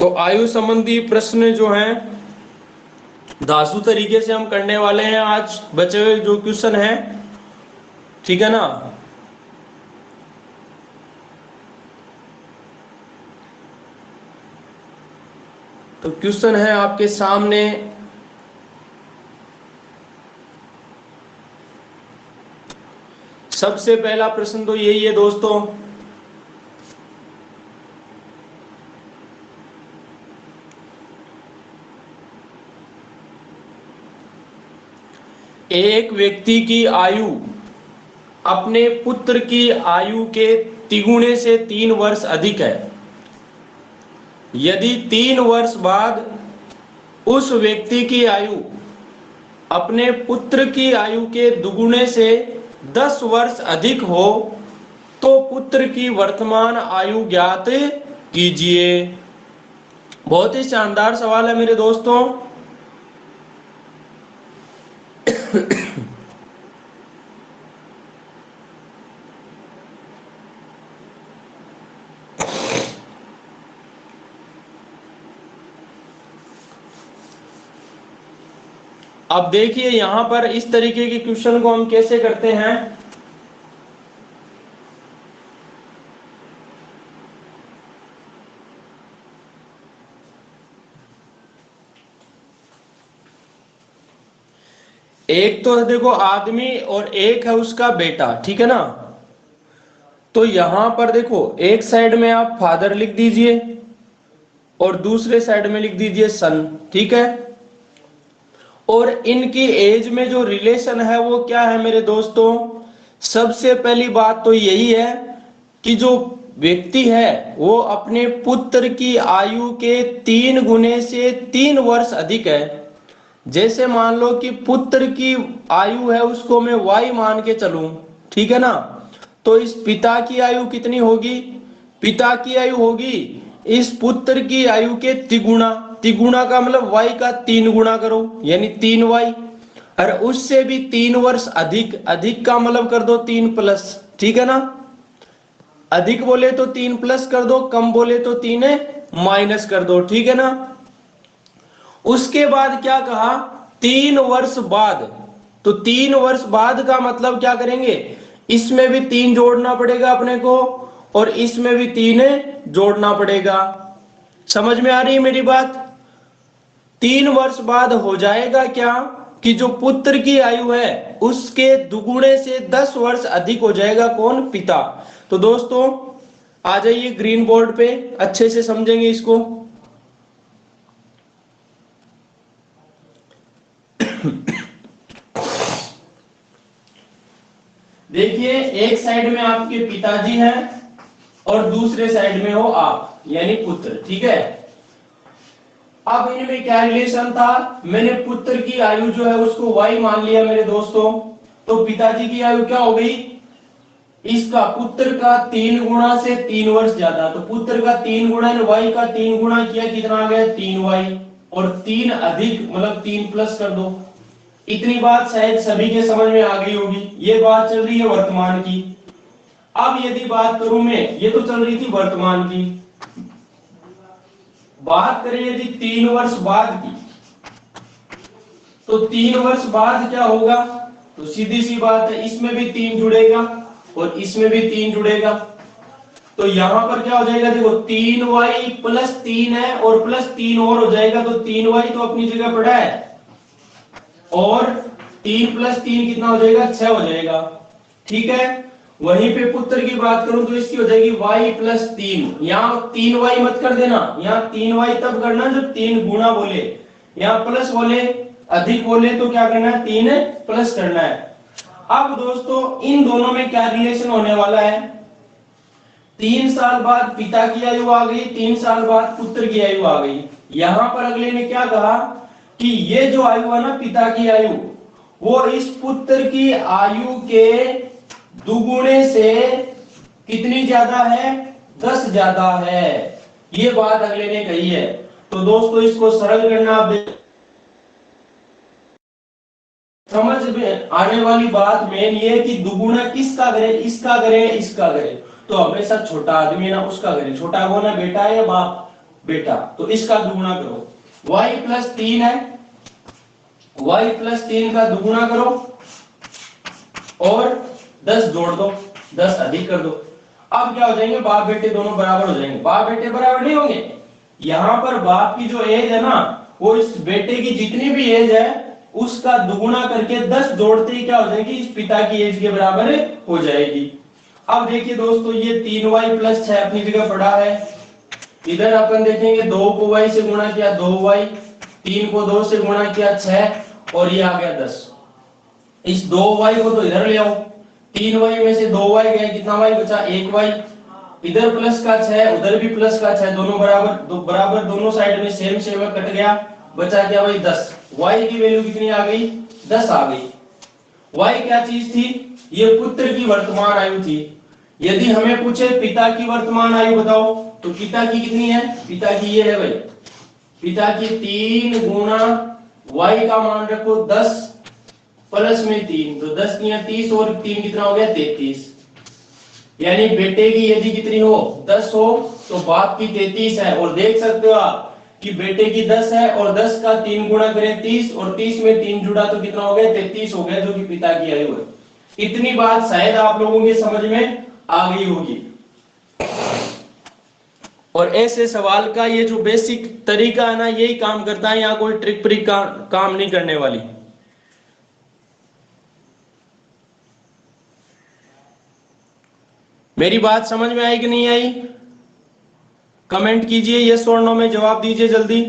तो आयु संबंधी प्रश्न जो हैं धांसू तरीके से हम करने वाले हैं आज बचे हुए जो क्वेश्चन हैं, ठीक है ना। तो क्वेश्चन है आपके सामने, सबसे पहला प्रश्न तो यही है दोस्तों, एक व्यक्ति की आयु अपने पुत्र की आयु के तिगुने से 3 वर्ष अधिक है। यदि 3 वर्ष बाद उस व्यक्ति की आयु अपने पुत्र की आयु के दुगुने से 10 वर्ष अधिक हो तो पुत्र की वर्तमान आयु ज्ञात कीजिए। बहुत ही शानदार सवाल है मेरे दोस्तों। अब देखिए यहां पर इस तरीके के क्वेश्चन को हम कैसे करते हैं। एक तो है देखो आदमी और एक है उसका बेटा, ठीक है ना। तो यहां पर देखो एक साइड में आप फादर लिख दीजिए और दूसरे साइड में लिख दीजिए सन, ठीक है। और इनकी एज में जो रिलेशन है वो क्या है मेरे दोस्तों। सबसे पहली बात तो यही है कि जो व्यक्ति है वो अपने पुत्र की आयु के 3 गुने से 3 वर्ष अधिक है। जैसे मान लो कि पुत्र की आयु है उसको मैं y मान के चलूं, ठीक है ना। तो इस पिता की आयु कितनी होगी, पिता की आयु होगी इस पुत्र की आयु के तिगुना। तिगुना का मतलब y का 3 गुना करो यानी 3y, और उससे भी 3 वर्ष अधिक, अधिक का मतलब कर दो 3 प्लस, ठीक है ना। अधिक बोले तो 3 प्लस कर दो, कम बोले तो 3 माइनस कर दो, ठीक है ना। उसके बाद क्या कहा 3 वर्ष बाद, तो 3 वर्ष बाद का मतलब क्या करेंगे, इसमें भी 3 जोड़ना पड़ेगा अपने को और इसमें भी 3 जोड़ना पड़ेगा। समझ में आ रही है मेरी बात। 3 वर्ष बाद हो जाएगा क्या कि जो पुत्र की आयु है उसके दुगुने से 10 वर्ष अधिक हो जाएगा, कौन, पिता। तो दोस्तों आ जाइए ग्रीन बोर्ड पे, अच्छे से समझेंगे इसको। देखिए एक साइड में आपके पिताजी हैं और दूसरे साइड में हो आप यानी पुत्र, ठीक है। अब इनमें क्या रिलेशन था, मैंने पुत्र की आयु जो है उसको y मान लिया मेरे दोस्तों। तो पिताजी की आयु क्या हो गई, इसका पुत्र का 3 गुना से 3 वर्ष ज्यादा। तो पुत्र का 3 गुना ने y का 3 गुना किया, कितना आ गया 3y, और 3 अधिक मतलब 3 प्लस कर दो। इतनी बात शायद सभी के समझ में आ गई होगी। ये बात चल रही है वर्तमान की। अब यदि बात करूं मैं, ये तो चल रही थी वर्तमान की, बात करें यदि 3 वर्ष बाद की, तो 3 वर्ष बाद क्या होगा, तो सीधी सी बात है इसमें भी 3 जुड़ेगा और इसमें भी 3 जुड़ेगा। तो यहां पर क्या हो जाएगा, देखो 3y प्लस 3 है और प्लस 3 और हो जाएगा, तो 3y तो अपनी जगह पड़ा है और 3 प्लस 3 कितना हो जाएगा, 6 हो जाएगा, ठीक है। वहीं पे पुत्र की बात करूं तो इसकी हो जाएगी y प्लस 3, यहाँ 3y मत कर देना, यहाँ 3y तब करना जो 3 गुना बोले, यहाँ प्लस बोले अधिक बोले तो क्या करना है 3 प्लस करना है। अब दोस्तों इन दोनों में क्या रिलेशन होने वाला है, 3 साल बाद पिता की आयु आ गई, 3 साल बाद पुत्र की आयु आ गई। यहां पर अगले ने क्या कहा कि ये जो आयु है ना पिता की आयु, वो इस पुत्र की आयु के दुगुने से कितनी ज्यादा है, 10 ज्यादा है। ये बात अगले ने कही है। तो दोस्तों इसको सरल करना, आप समझ में आने वाली बात मेन ये कि दुगुना किसका करें, इसका करें इसका करें, तो हमेशा छोटा आदमी है ना उसका करें। छोटा कौन है, बेटा है या बाप, बेटा, तो इसका दुगुना करो। y प्लस 3 है, y प्लस 3 का दुगुना करो और 10 जोड़ दो, 10 अधिक कर दो। अब क्या हो जाएंगे, बाप बेटे दोनों बराबर हो जाएंगे। बाप बेटे बराबर नहीं होंगे, यहां पर बाप की जो एज है ना, वो इस बेटे की जितनी भी एज है उसका दुगुना करके 10 जोड़ते ही क्या हो जाएगी, इस पिता की एज के बराबर हो जाएगी। अब देखिए दोस्तों, ये 3y प्लस 6 अपनी जगह पड़ा है। इधर अपन देखेंगे 2 को y से गुणा किया 2y, 3 को 2 से गुणा किया 6 और ये आ गया 10। इस 2y को तो इधर ले आओ, 3y में से 2y गए, कितना y बचा, 1y। इधर प्लस का 6, उधर भी प्लस का 6, दोनों बराबर बराबर, दोनों साइड में सेम सेम कट गया, बचा क्या भाई 10। y की वैल्यू कितनी आ गई, 10 आ गई। y क्या चीज थी, ये पुत्र की वर्तमान आयु थी। यदि हमें पूछे पिता की वर्तमान आयु बताओ, तो पिता की कितनी है, पिता की ये है भाई, पिता की 3 गुना y का मान रखो 10 प्लस में 3, तो 10 की 30 और 3 कितना हो गया 33। यानी बेटे की यदि कितनी हो 10 हो तो बाप की 33 है। और देख सकते हो आप कि बेटे की 10 है और 10 का 3 गुणा करें 30 और 30 में 3 जुड़ा तो कितना हो गया 33 हो गया, जो कि पिता की आयु है। इतनी बात शायद आप लोगों के समझ में आ गई होगी। और ऐसे सवाल का ये जो बेसिक तरीका है ना, यही काम करता है, यहाँ कोई ट्रिक प्रिक काम नहीं करने वाली। मेरी बात समझ में आई कि नहीं आई, कमेंट कीजिए, यस और नो में जवाब दीजिए जल्दी।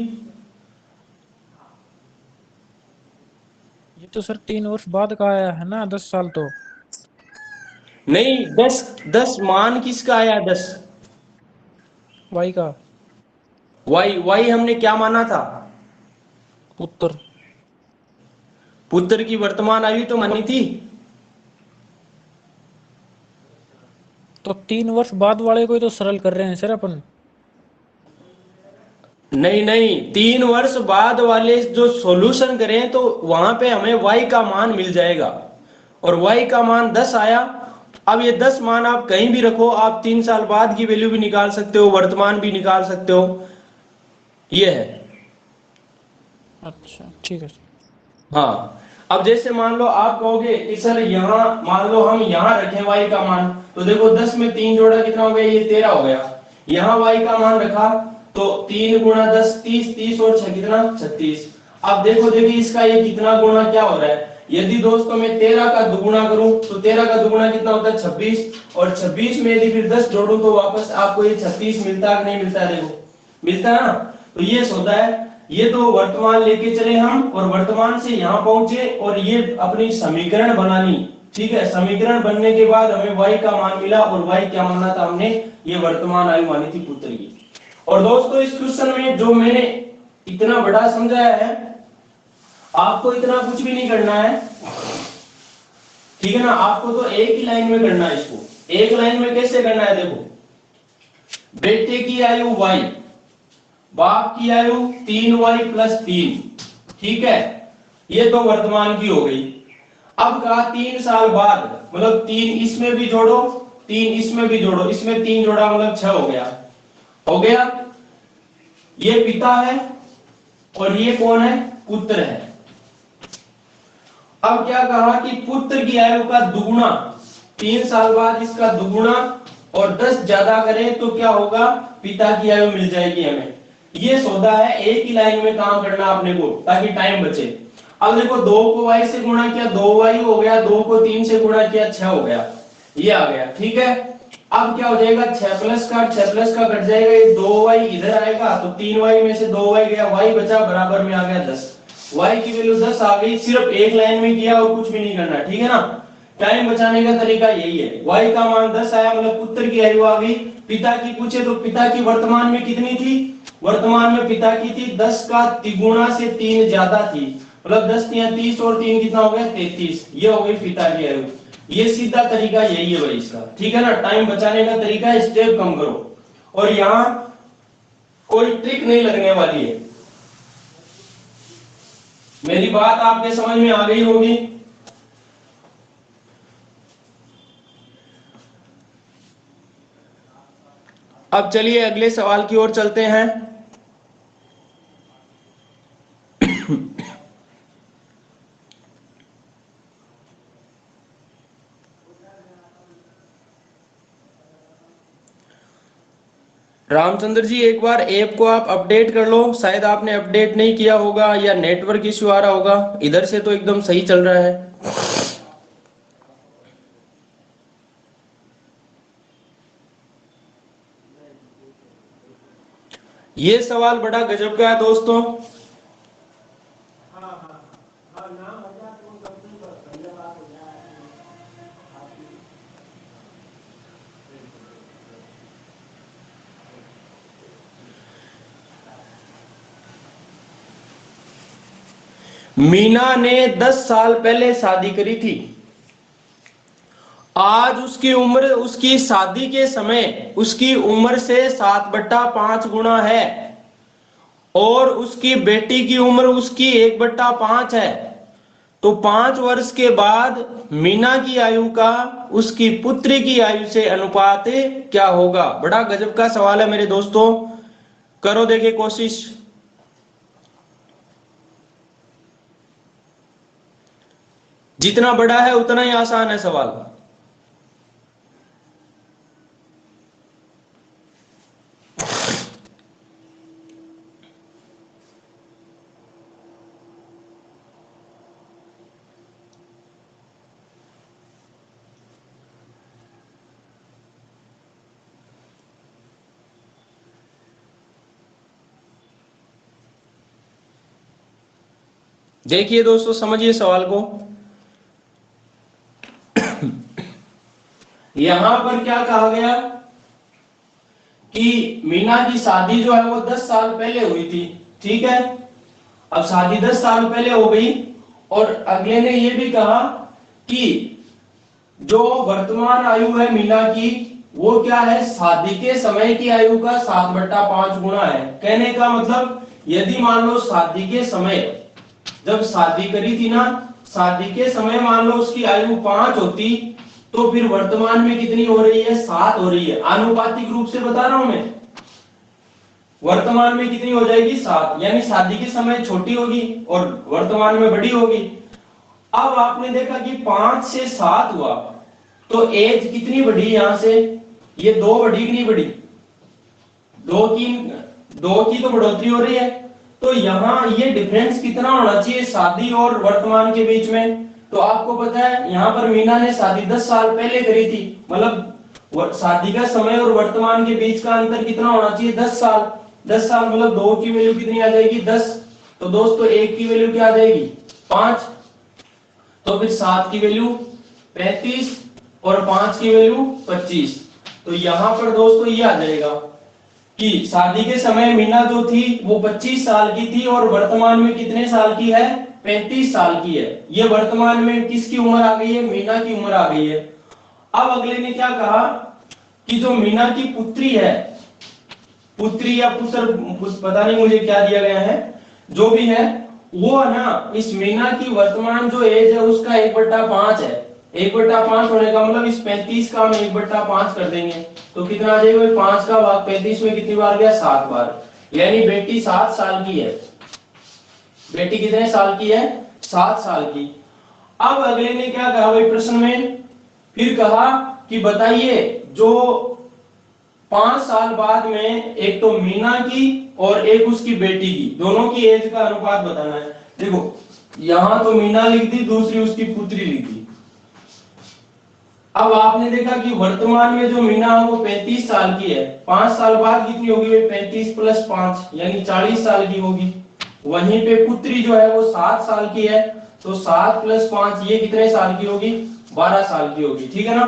ये तो सर 3 वर्ष बाद का आया है ना, 10 साल तो नहीं, 10 10 मान किसका आया, 10 वाई का, वाई हमने क्या माना था, पुत्र। पुत्र की वर्तमान आयु तो मानी थी। तो 3 वर्ष बाद वाले को ही तो सरल कर रहे हैं सर अपन। नहीं नहीं, 3 वर्ष बाद वाले जो सॉल्यूशन करें तो वहां पे हमें y का मान मिल जाएगा, और y का मान 10 आया। अब ये 10 मान आप कहीं भी रखो, आप 3 साल बाद की वैल्यू भी निकाल सकते हो, वर्तमान भी निकाल सकते हो, ये है। अच्छा ठीक है सर। हाँ, अब जैसे मान लो आप कहोगे कि सर यहाँ मान लो हम यहाँ रखें y का मान, तो देखो 10 में 3 जोड़ा कितना हो गया, ये 13 हो गया। यहाँ y का मान रखा तो 3 गुणा 10 30, 30 और 6 कितना 36। अब देखो देखिए इसका ये कितना गुणा क्या हो रहा है, यदि दोस्तों मैं 13 का दुगुना करूं तो 13 का दुगुना कितना होता है 26, और 26 में यदि फिर 10 जोड़ूं तो वापस आपको ये 36 मिलता है कि नहीं मिलता है, देखो मिलता है ना। तो ये होता है, ये तो वर्तमान लेके चले हम और वर्तमान से यहां पहुंचे और ये अपनी समीकरण बनानी, ठीक है। समीकरण बनने के बाद हमें y का मान मिला, और y क्या माना था हमने, ये वर्तमान आयु मानी थी पुत्र की। और दोस्तों इस क्वेश्चन में जो मैंने इतना बड़ा समझाया है, आपको इतना कुछ भी नहीं करना है, ठीक है ना। आपको तो एक ही लाइन में करना है इसको। एक लाइन में कैसे करना है, देखो बेटे की आयु y, बाप की आयु 3y प्लस 3, ठीक है, ये तो वर्तमान की हो गई। अब कहा 3 साल बाद, मतलब 3 इसमें भी जोड़ो 3 इसमें भी जोड़ो, इसमें 3 जोड़ा मतलब 6 हो गया, हो गया। ये पिता है और ये कौन है, पुत्र है। अब क्या कहा कि पुत्र की आयु का दुगुना, 3 साल बाद इसका दुगुना और 10 ज्यादा करें तो क्या होगा, पिता की आयु मिल जाएगी हमें। ये सौदा है, एक ही लाइन में काम करना अपने को ताकि टाइम बचे। अब देखो 2 को y से गुणा किया 2y हो गया, 2 को 3 से गुणा किया 6 हो गया, ये आ गया, ठीक है। अब क्या हो जाएगा, 6 प्लस का कट जाएगा, ये 2y इधर आएगा तो 3y में से 2y गया, y बचा बराबर में आ गया 10। y की वैल्यू 10 आ गई, सिर्फ एक लाइन में किया और कुछ भी नहीं करना, ठीक है ना। टाइम बचाने का तरीका यही है। y का मान 10 आया, मतलब पुत्र की आयु आ गई। पिता की पूछे तो पिता की वर्तमान में कितनी थी, वर्तमान में पिता की थी 10 का तिगुना से 3 ज्यादा थी, मतलब 10 या 30 और 3 कितना हो गया 33, ये हो गई पिता की आयु। ये सीधा तरीका यही है भाई इसका, ठीक है ना। टाइम बचाने का तरीका है, स्टेप कम करो, और यहाँ कोई ट्रिक नहीं लगने वाली है। मेरी बात आपके समझ में आ गई होगी। अब चलिए अगले सवाल की ओर चलते हैं। रामचंद्र जी एक बार ऐप को आप अपडेट कर लो, शायद आपने अपडेट नहीं किया होगा या नेटवर्क इश्यू आ रहा होगा, इधर से तो एकदम सही चल रहा है। ये सवाल बड़ा गजब का है दोस्तों। मीना ने 10 साल पहले शादी करी थी। आज उसकी उम्र, उसकी शादी के समय उसकी उम्र से 7/5 गुना है और उसकी बेटी की उम्र उसकी 1/5 है। तो 5 वर्ष के बाद मीना की आयु का उसकी पुत्री की आयु से अनुपात क्या होगा? बड़ा गजब का सवाल है मेरे दोस्तों, करो देखे कोशिश। जितना बड़ा है उतना ही आसान है सवाल। देखिए दोस्तों, समझिए सवाल को। यहां पर क्या कहा गया कि मीना की शादी जो है वो 10 साल पहले हुई थी, ठीक है। अब शादी 10 साल पहले हो गई और अगले ने ये भी कहा कि जो वर्तमान आयु है मीना की, वो क्या है, शादी के समय की आयु का 7/5 गुना है। कहने का मतलब, यदि मान लो शादी के समय, जब शादी करी थी ना, शादी के समय मान लो उसकी आयु 5 होती, तो फिर वर्तमान में कितनी हो रही है, 7 हो रही है। आनुपातिक रूप से बता रहा हूं मैं, वर्तमान में कितनी हो जाएगी, 7, यानी शादी के समय छोटी होगी और वर्तमान में बड़ी होगी। अब आपने देखा कि 5 से 7 हुआ, तो एज कितनी बढ़ी यहां से, ये 2 बढ़ी कि नहीं बढ़ी, 2 की तो बढ़ोतरी हो रही है। तो यहाँ ये डिफरेंस कितना होना चाहिए शादी और वर्तमान के बीच में? तो आपको पता है यहाँ पर मीना ने शादी 10 साल पहले करी थी, मतलब शादी का समय और वर्तमान के बीच का अंतर कितना होना चाहिए, 10 साल। 10 साल मतलब 2 की वैल्यू कितनी आ जाएगी, 10। तो दोस्तों 1 की वैल्यू क्या आ जाएगी, 5। तो फिर 7 की वैल्यू 35 और 5 की वैल्यू 25। तो यहां पर दोस्तों ये आ जाएगा कि शादी के समय मीना जो थी वो 25 साल की थी और वर्तमान में कितने साल की है, 35 साल की है। ये वर्तमान में किसकी उम्र आ गई है, मीना की उम्र आ गई है। अब अगले ने क्या कहा कि जो मीना की पुत्री है, पुत्री या पुत्र, पता नहीं मुझे क्या दिया गया है, जो भी है वो है ना, इस मीना की वर्तमान जो एज है उसका 1/5 है। 1/5 होने का मतलब इस 35 का हम 1/5 कर देंगे, तो कितना आ जाएगा, 5 का भाग 35 में कितनी बार गया, 7 बार। यानी बेटी 7 साल की है। बेटी कितने साल की है, 7 साल की। अब अगले ने क्या कहा भाई प्रश्न में, फिर कहा कि बताइए जो 5 साल बाद में एक तो मीना की और एक उसकी बेटी की, दोनों की एज का अनुपात बताना है। देखो यहां तो मीना लिख दी, दूसरी उसकी पुत्री लिख दी। अब आपने देखा कि वर्तमान में जो मीना है वो 35 साल की है, 5 साल बाद कितनी होगी, 35 + 5 यानी 40 साल की होगी। वहीं पे पुत्री जो है वो 7 साल की है, तो 7 + 5 ये कितने साल की होगी, 12 साल की होगी, ठीक है ना।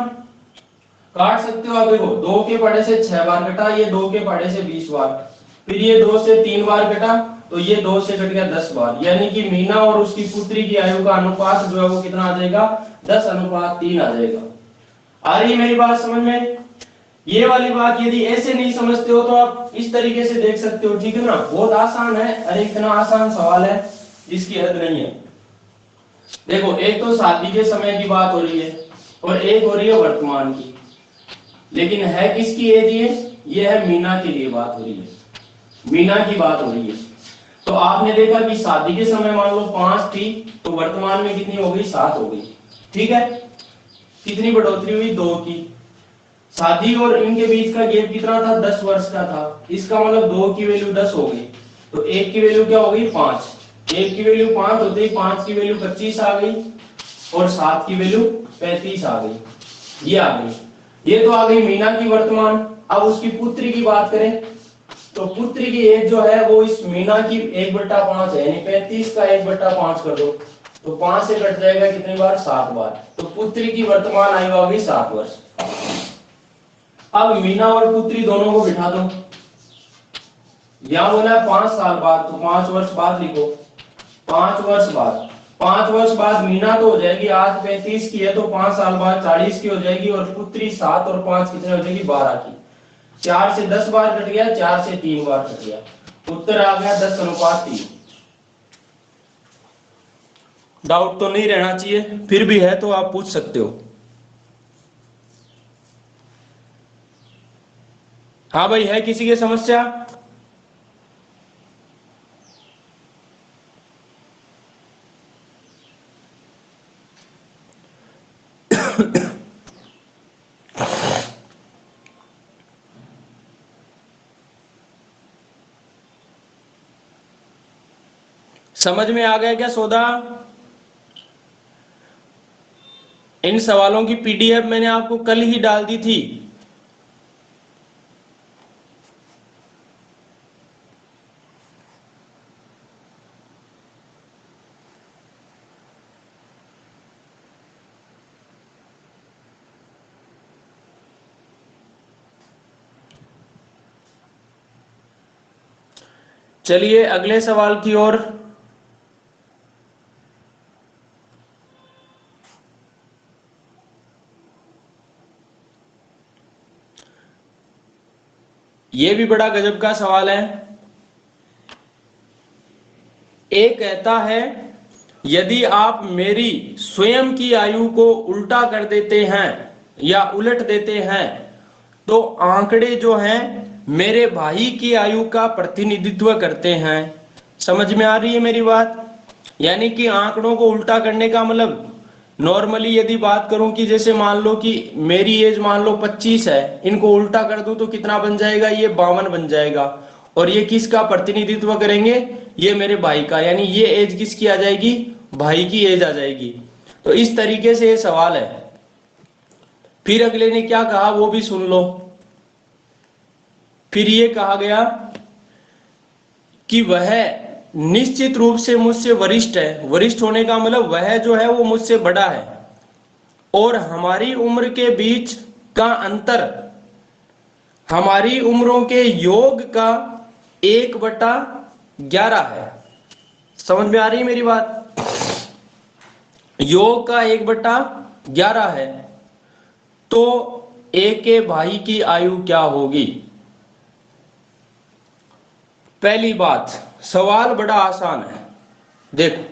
काट सकते हो आप, देखो 2 के पहाड़े से 6 बार कटा, ये 2 के पहाड़े से 20 बार, फिर ये 2 से 3 बार कटा, तो ये 2 से कट गया 10 बार। यानी कि मीना और उसकी पुत्री की आयु का अनुपात जो है वो कितना आ जाएगा, 10:3 आ जाएगा। आ रही है मेरी बात समझ में? ये वाली बात यदि ऐसे नहीं समझते हो तो आप इस तरीके से देख सकते हो, ठीक है ना। बहुत आसान है, अरे इतना आसान सवाल है जिसकी हद नहीं है। देखो एक तो शादी के समय की बात हो रही है और एक हो रही है वर्तमान की, लेकिन है किसकी एज ये है मीना के लिए बात हो रही है, मीना की बात हो रही है। तो आपने देखा कि शादी के समय मान लो 5 थी, तो वर्तमान में कितनी हो गई, 7 हो गई, ठीक है। कितनी बढ़ोतरी हुई, 2 की। शादी और इनके बीच का गैप कितना था, 10 वर्ष का था। इसका मतलब 2 की वैल्यू 10 हो गई, तो 1 की वैल्यू क्या हो गई, 5। 1 की वैल्यू 5 होते ही 5 की वैल्यू 25 आ गई और 7 की वैल्यू 35 आ गई, ये आ गई। ये तो आ गई मीना की वर्तमान। अब उसकी पुत्री की बात करें तो पुत्री की एज जो है वो इस मीना की 1/5 है, यानी 35 का 1/5 कर दो तो 5 से कट जाएगा कितनी बार, 7 बार। तो पुत्री की वर्तमान आयु आ गई 7 वर्ष। अब मीना और पुत्री दोनों को बिठा दो, यहां बोला है 5 साल बाद, तो 5 वर्ष बाद लिखो। 5 वर्ष बाद, 5 वर्ष बाद मीना तो हो जाएगी, आज 35 की है तो 5 साल बाद 40 की हो जाएगी, और पुत्री 7 और 5 कितने हो जाएगी, 12 की। 4 से 10 बार कट गया, 4 से 3 बार कट गया, उत्तर आ गया 10:3। डाउट तो नहीं रहना चाहिए, फिर भी है तो आप पूछ सकते हो। हाँ भाई, है किसी की समस्या? समझ में आ गया क्या सौदा? इन सवालों की पीडीएफ मैंने आपको कल ही डाल दी थी। चलिए अगले सवाल की ओर। ये भी बड़ा गजब का सवाल है। एक कहता है यदि आप मेरी स्वयं की आयु को उल्टा कर देते हैं या उलट देते हैं तो आंकड़े जो हैं मेरे भाई की आयु का प्रतिनिधित्व करते हैं। समझ में आ रही है मेरी बात? यानी कि आंकड़ों को उल्टा करने का मतलब, नॉर्मली यदि बात करूं कि जैसे मान लो कि मेरी एज मान लो 25 है, इनको उल्टा कर दूं तो कितना बन जाएगा, ये 52 बन जाएगा। और ये किसका प्रतिनिधित्व करेंगे, ये मेरे भाई का, यानी ये एज किसकी आ जाएगी, भाई की एज आ जाएगी। तो इस तरीके से ये सवाल है। फिर अगले ने क्या कहा वो भी सुन लो। फिर ये कहा गया कि वह निश्चित रूप से मुझसे वरिष्ठ है। वरिष्ठ होने का मतलब वह जो है वो मुझसे बड़ा है, और हमारी उम्र के बीच का अंतर हमारी उम्रों के योग का 1/11 है। समझ में आ रही है मेरी बात? योग का 1/11 है। तो ए के भाई की आयु क्या होगी? पहली बात, सवाल बड़ा आसान है। देखो,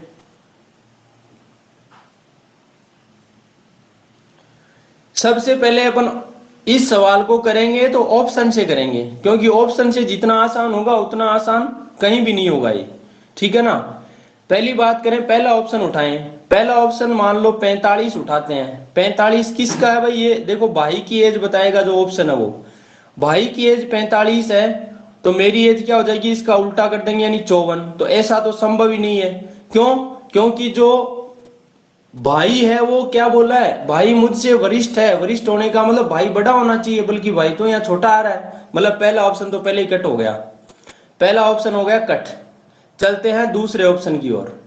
सबसे पहले अपन इस सवाल को करेंगे तो ऑप्शन से करेंगे, क्योंकि ऑप्शन से जितना आसान होगा उतना आसान कहीं भी नहीं होगा ये, ठीक है ना। पहली बात करें, पहला ऑप्शन उठाएं। पहला ऑप्शन मान लो 45 उठाते हैं। 45 किसका है भाई? ये देखो भाई की एज बताएगा जो ऑप्शन है वो। भाई की एज 45 है तो मेरी एज क्या हो जाएगी, इसका उल्टा कर देंगे यानी 54। तो ऐसा तो संभव ही नहीं है। क्यों? क्योंकि जो भाई है वो क्या बोला है, भाई मुझसे वरिष्ठ है। वरिष्ठ होने का मतलब भाई बड़ा होना चाहिए, बल्कि भाई तो यहाँ छोटा आ रहा है। मतलब पहला ऑप्शन तो पहले ही कट हो गया। पहला ऑप्शन हो गया कट। चलते हैं दूसरे ऑप्शन की ओर।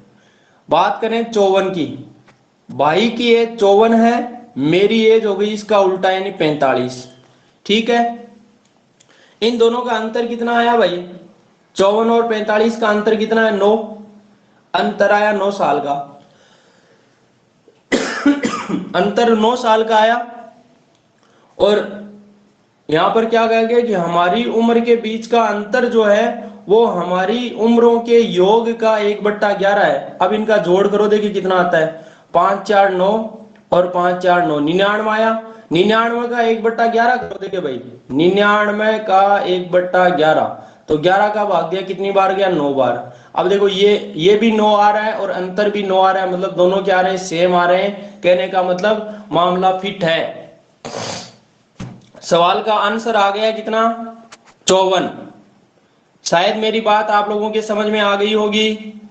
बात करें 54 की। भाई की एज 54 है, मेरी एज हो गई इसका उल्टा यानी 45। ठीक है, इन दोनों का अंतर कितना आया भाई? 54 और 45 का अंतर कितना है? 9। अंतर आया 9 साल का। अंतर 9 साल का आया। और यहां पर क्या कहा गया कि हमारी उम्र के बीच का अंतर जो है वो हमारी उम्रों के योग का 1/11 है। अब इनका जोड़ करो, देखिए कितना आता है। 5 4 9 और 5 4 9 99 आया। 99 का 1/11 करो, देखिए भाई 99 का 1/11, तो 11 का भाग दिया कितनी बार गया? 9 बार। अब देखो ये भी 9 आ रहा है और अंतर भी 9 आ रहा है, मतलब दोनों क्या आ रहे हैं? सेम आ रहे हैं। कहने का मतलब मामला फिट है। सवाल का आंसर आ गया कितना, 54। शायद मेरी बात आप लोगों के समझ में आ गई होगी।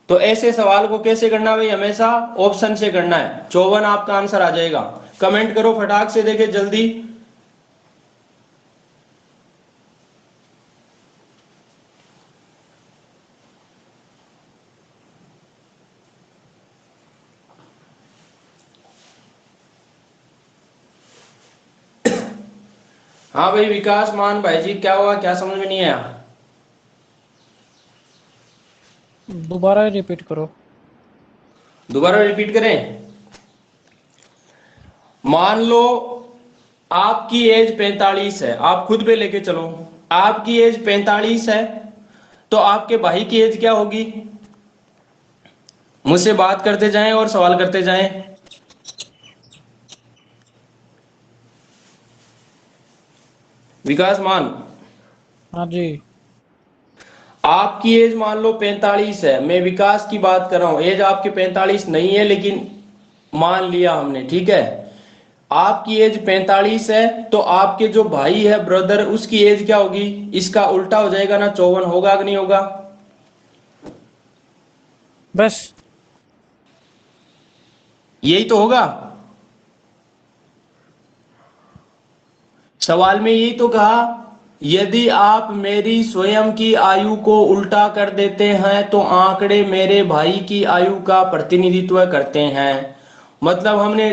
तो ऐसे सवाल को कैसे करना भाई, हमेशा ऑप्शन से करना है। 54 आपका आंसर आ जाएगा। कमेंट करो फटाक से, देखे जल्दी। हाँ भाई विकास मान भाई जी, क्या हुआ, क्या समझ में नहीं आया? दोबारा रिपीट करो। दोबारा रिपीट करें? मान लो आपकी एज 45 है, आप खुद पे लेके चलो। आपकी एज 45 है, तो आपके भाई की एज क्या होगी? मुझसे बात करते जाएं और सवाल करते जाएं। विकास मान, हाँ जी। आपकी एज मान लो 45 है, मैं विकास की बात कर रहा हूं, एज आपके 45 नहीं है लेकिन मान लिया हमने, ठीक है। आपकी एज 45 है, तो आपके जो भाई है ब्रदर, उसकी एज क्या होगी? इसका उल्टा हो जाएगा ना, 54 होगा कि नहीं होगा? बस। यही तो होगा। सवाल में यही तो कहा, यदि आप मेरी स्वयं की आयु को उल्टा कर देते हैं तो आंकड़े मेरे भाई की आयु का प्रतिनिधित्व करते हैं। मतलब हमने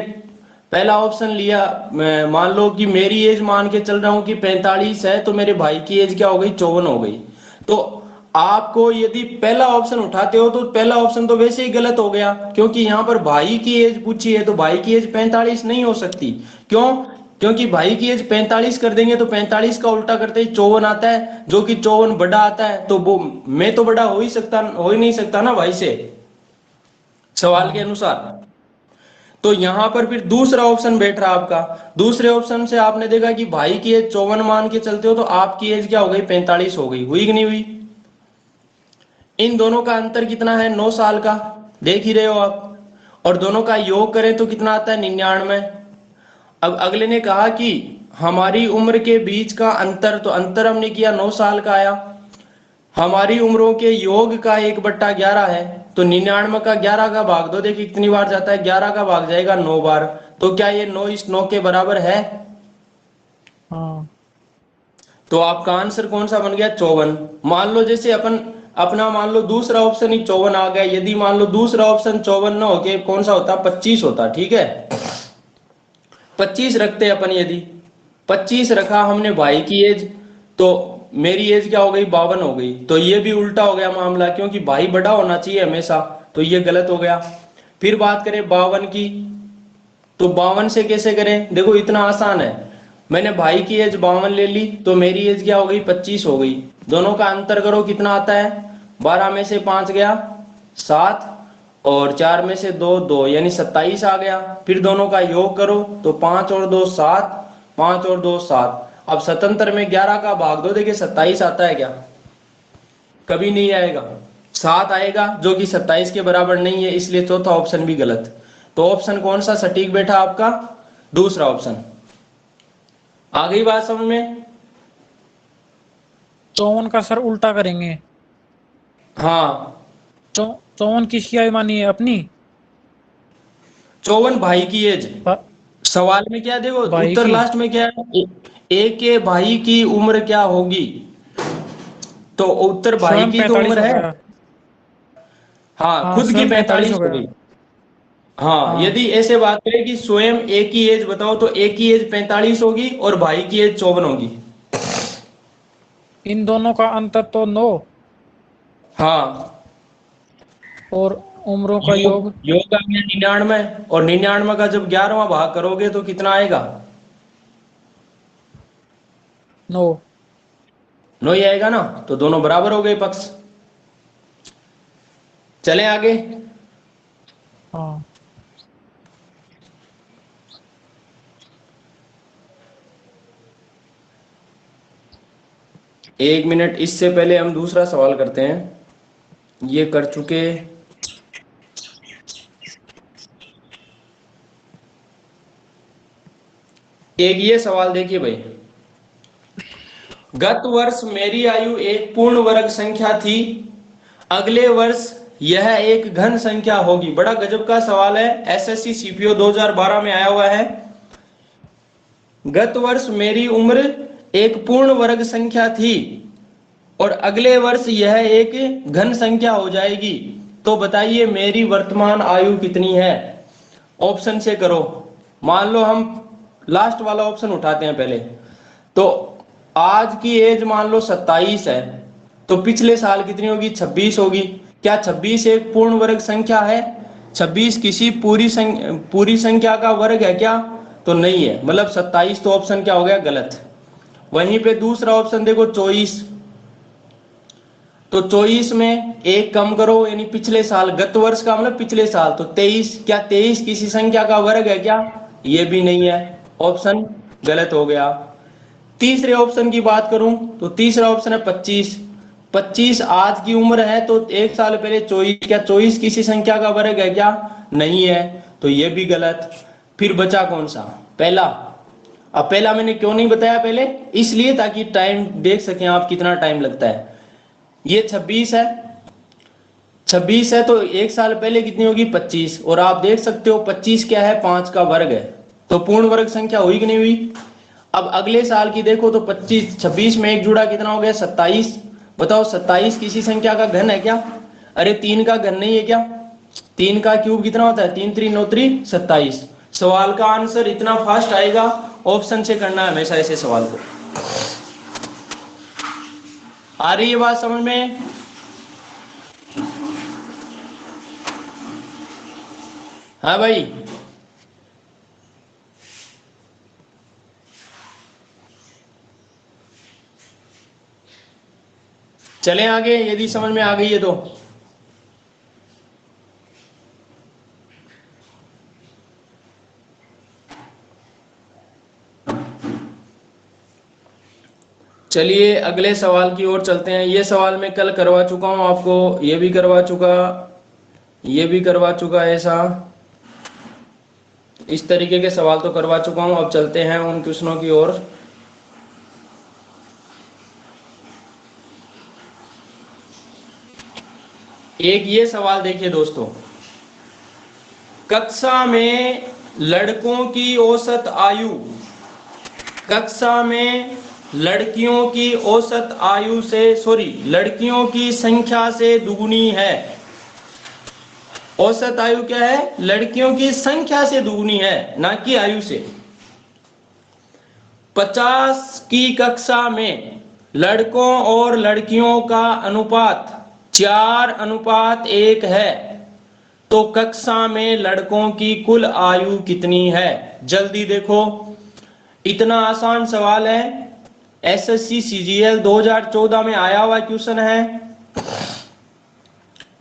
पहला ऑप्शन लिया, मान लो कि मेरी एज मान के चल रहा हूं कि 45 है, तो मेरे भाई की एज क्या हो गई, 54 हो गई। तो आपको यदि पहला ऑप्शन उठाते हो तो पहला ऑप्शन तो वैसे ही गलत हो गया, क्योंकि यहां पर भाई की एज पूछी है, तो भाई की एज 45 नहीं हो सकती। क्यों? क्योंकि भाई की एज 45 कर देंगे तो 45 का उल्टा करते ही 54 आता है, जो कि 54 बड़ा आता है, तो वो मैं तो बड़ा हो ही नहीं सकता ना भाई से, सवाल के हाँ। अनुसार। तो यहां पर फिर दूसरा ऑप्शन बैठ रहा आपका। दूसरे ऑप्शन से आपने देखा कि भाई की एज 54 मान के चलते हो, तो आपकी एज क्या हो गई, 45 हो गई। हुई कि नहीं हुई? इन दोनों का अंतर कितना है, 9 साल का, देख ही रहे हो आप। और दोनों का योग करें तो कितना आता है, 99। अब अगले ने कहा कि हमारी उम्र के बीच का अंतर, तो अंतर हमने किया 9 साल का आया। हमारी उम्रों के योग का 1/11 है, तो 99 का 11 का भाग दो, देखिए कितनी बार जाता है, 11 का भाग जाएगा 9 बार। तो क्या ये 9:9 के बराबर है? हाँ। तो आपका आंसर कौन सा बन गया, 54। मान लो जैसे अपन अपना मान लो दूसरा ऑप्शन ही 54 आ गया, यदि मान लो दूसरा ऑप्शन 54 ना होके कौन सा होता, 25 होता, ठीक है। 25 रखते हैं अपन, यदि 25 रखा हमने भाई की एज, तो मेरी एज क्या हो गई, 52 हो गई। तो ये भी उल्टा हो गया मामला, क्योंकि भाई बड़ा होना चाहिए हमेशा, तो ये गलत हो गया। फिर बात करें 52 की, तो 52 से कैसे करें, देखो इतना आसान है। मैंने भाई की एज 52 ले ली, तो मेरी एज क्या हो गई, 25 हो गई। दोनों का अंतर करो कितना आता है, 12 में से 5 गया 7, और 4 में से 2 2, यानी 27 आ गया। फिर दोनों का योग करो तो 5 और 2 7, 5 और 2 7। अब 77 में 11 का भाग दो, देखिए 27 आता है क्या, कभी नहीं आएगा। 7 आएगा, जो कि 27 के बराबर नहीं है, इसलिए चौथा ऑप्शन भी गलत। तो ऑप्शन कौन सा सटीक बैठा आपका, दूसरा ऑप्शन। आ गई बात समझ में? 54 का सर उल्टा करेंगे। हाँ, 54 किसकी आयु मानी है, अपनी? 54 भाई की एज। भा- सवाल में क्या देखो, भाई उत्तर की। लास्ट में क्या है, ए के भाई की उम्र क्या होगी, तो उत्तर भाई स्वयं की तो 45 उम्र हो है। गया। हाँ, हाँ, खुद की स्वयं 45 45 हो हो गया। गई। हाँ, हाँ। यदि ऐसे बात करें कि स्वयं एक की एज बताओ, तो एक की एज 45 होगी और भाई की एज 54 होगी। इन दोनों का अंतर तो 9, हाँ, और उम्रों का योग योग योग आ गया 99, और 99 का जब 11वां भाग करोगे तो कितना आएगा, 9। 9 ही आएगा ना। तो दोनों बराबर हो गए पक्ष। चलें आगे। हाँ। 1 मिनट, इससे पहले हम दूसरा सवाल करते हैं, ये कर चुके। एक ये सवाल देखिए भाई, गत वर्ष मेरी आयु एक पूर्ण वर्ग संख्या थी, अगले वर्ष यह एक घन संख्या होगी। बड़ा गजब का सवाल है, एसएससी सीपीओ 2012 में आया हुआ है। गत वर्ष मेरी उम्र एक पूर्ण वर्ग संख्या थी और अगले वर्ष यह एक घन संख्या हो जाएगी, तो बताइए मेरी वर्तमान आयु कितनी है। ऑप्शन से करो। मान लो हम लास्ट वाला ऑप्शन उठाते हैं पहले, तो आज की एज मान लो 27 है, तो पिछले साल कितनी होगी, 26 होगी। क्या 26 एक पूर्ण वर्ग संख्या है? 26 किसी पूरी संख्या का वर्ग है क्या? तो नहीं है, मतलब 27, तो ऑप्शन क्या हो गया, गलत। वहीं पे दूसरा ऑप्शन देखो 24, तो 24 में एक कम करो, यानी पिछले साल, गत वर्ष का मतलब पिछले साल, तो 23। क्या 23 किसी संख्या का वर्ग है क्या? ये भी नहीं है, ऑप्शन गलत हो गया। तीसरे ऑप्शन की बात करूं तो तीसरा ऑप्शन है 25। 25 आज की उम्र है, तो एक साल पहले 24, क्या 24 किसी संख्या का वर्ग है क्या? नहीं है, तो ये भी गलत। फिर बचा कौन सा, पहला। अब पहला मैंने क्यों नहीं बताया पहले, इसलिए ताकि टाइम देख सकें आप कितना टाइम लगता है। ये 26 है, 26 है, तो एक साल पहले कितनी होगी, 25। और आप देख सकते हो 25 क्या है, 5 का वर्ग है, तो पूर्ण वर्ग संख्या हुई कि नहीं हुई। अब अगले साल की देखो तो 25, 26 में एक जुड़ा कितना हो गया, 27। बताओ 27 किसी संख्या का घन है क्या? अरे 3 का घन नहीं है क्या? 3 का क्यूब कितना होता है, 3 3 9 3 27। सवाल का आंसर इतना फास्ट आएगा, ऑप्शन से करना है हमेशा ऐसे सवाल को। आ रही है बात समझ में? हाँ भाई, चलें आगे, यदि समझ में आ गई है तो। चलिए अगले सवाल की ओर चलते हैं। ये सवाल मैं कल करवा चुका हूं आपको, ये भी करवा चुका, ये भी करवा चुका, ऐसा इस तरीके के सवाल तो करवा चुका हूं। अब चलते हैं उन क्वेश्चनों की ओर। एक ये सवाल देखिए दोस्तों, कक्षा में लड़कों की औसत आयु, कक्षा में लड़कियों की औसत आयु से, लड़कियों की संख्या से दुगुनी है। औसत आयु क्या है, लड़कियों की संख्या से दुगुनी है, ना कि आयु से। 50 की कक्षा में लड़कों और लड़कियों का अनुपात 4:1 है, तो कक्षा में लड़कों की कुल आयु कितनी है? जल्दी देखो, इतना आसान सवाल है, एसएससी सीजीएल 2014 में आया हुआ क्वेश्चन है।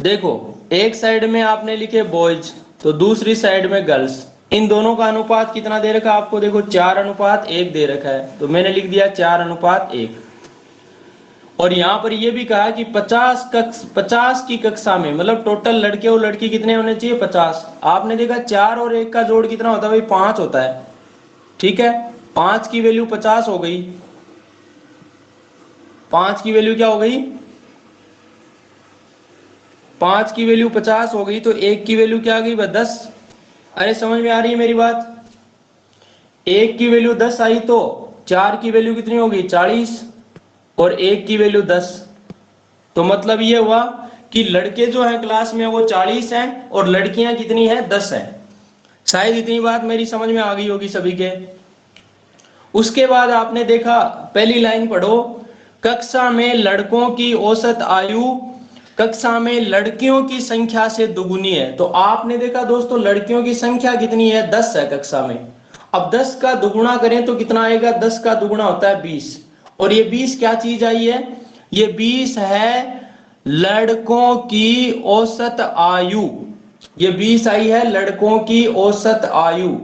देखो एक साइड में आपने लिखे बॉयज, तो दूसरी साइड में गर्ल्स, इन दोनों का अनुपात कितना दे रखा है आपको, देखो 4:1 दे रखा है, तो मैंने लिख दिया 4:1। और यहां पर यह भी कहा कि 50 की कक्षा में, मतलब टोटल लड़के और लड़की कितने होने चाहिए, 50। आपने देखा 4 और 1 का जोड़ कितना होता है भाई, 5 होता है। ठीक है, 5 की वैल्यू 50 हो गई, 5 की वैल्यू क्या हो गई, 5 की वैल्यू 50 हो गई, तो 1 की वैल्यू क्या आ गई, 10। अरे समझ में आ रही है मेरी बात? 1 की वैल्यू 10 आई, तो 4 की वैल्यू कितनी होगी, 40, और 1 की वैल्यू 10। तो मतलब ये हुआ कि लड़के जो हैं क्लास में वो 40 हैं और लड़कियां कितनी हैं, 10 हैं। शायद इतनी बात मेरी समझ में आ गई होगी सभी के। उसके बाद आपने देखा, पहली लाइन पढ़ो, कक्षा में लड़कों की औसत आयु कक्षा में लड़कियों की संख्या से दुगुनी है। तो आपने देखा दोस्तों, लड़कियों की संख्या कितनी है, 10 है कक्षा में। अब 10 का दुगुना करें तो कितना आएगा, 10 का दुगुना होता है 20। और ये 20 क्या चीज आई है, ये 20 है लड़कों की औसत आयु। ये 20 आई है लड़कों की औसत आयु,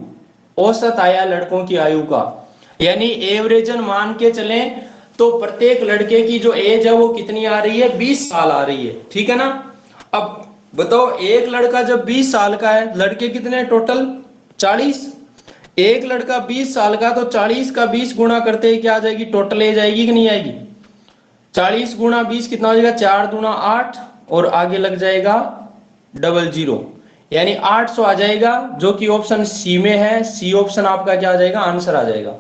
औसत आया लड़कों की आयु का, यानी एवरेजन मान के चलें तो प्रत्येक लड़के की जो एज है वो कितनी आ रही है, 20 साल आ रही है। ठीक है ना? अब बताओ, एक लड़का जब 20 साल का है, लड़के कितने टोटल, 40। एक लड़का 20 साल का, तो 40 का 20 गुणा करते ही क्या आ जाएगी, टोटल एज आएगी कि नहीं आएगी। 40 गुणा 20 कितना हो जाएगा, 4 दूना 8, और आगे लग जाएगा 00, यानी 800 आ जाएगा, जो कि ऑप्शन सी में है। सी ऑप्शन आपका क्या आ जाएगा, आंसर आ जाएगा।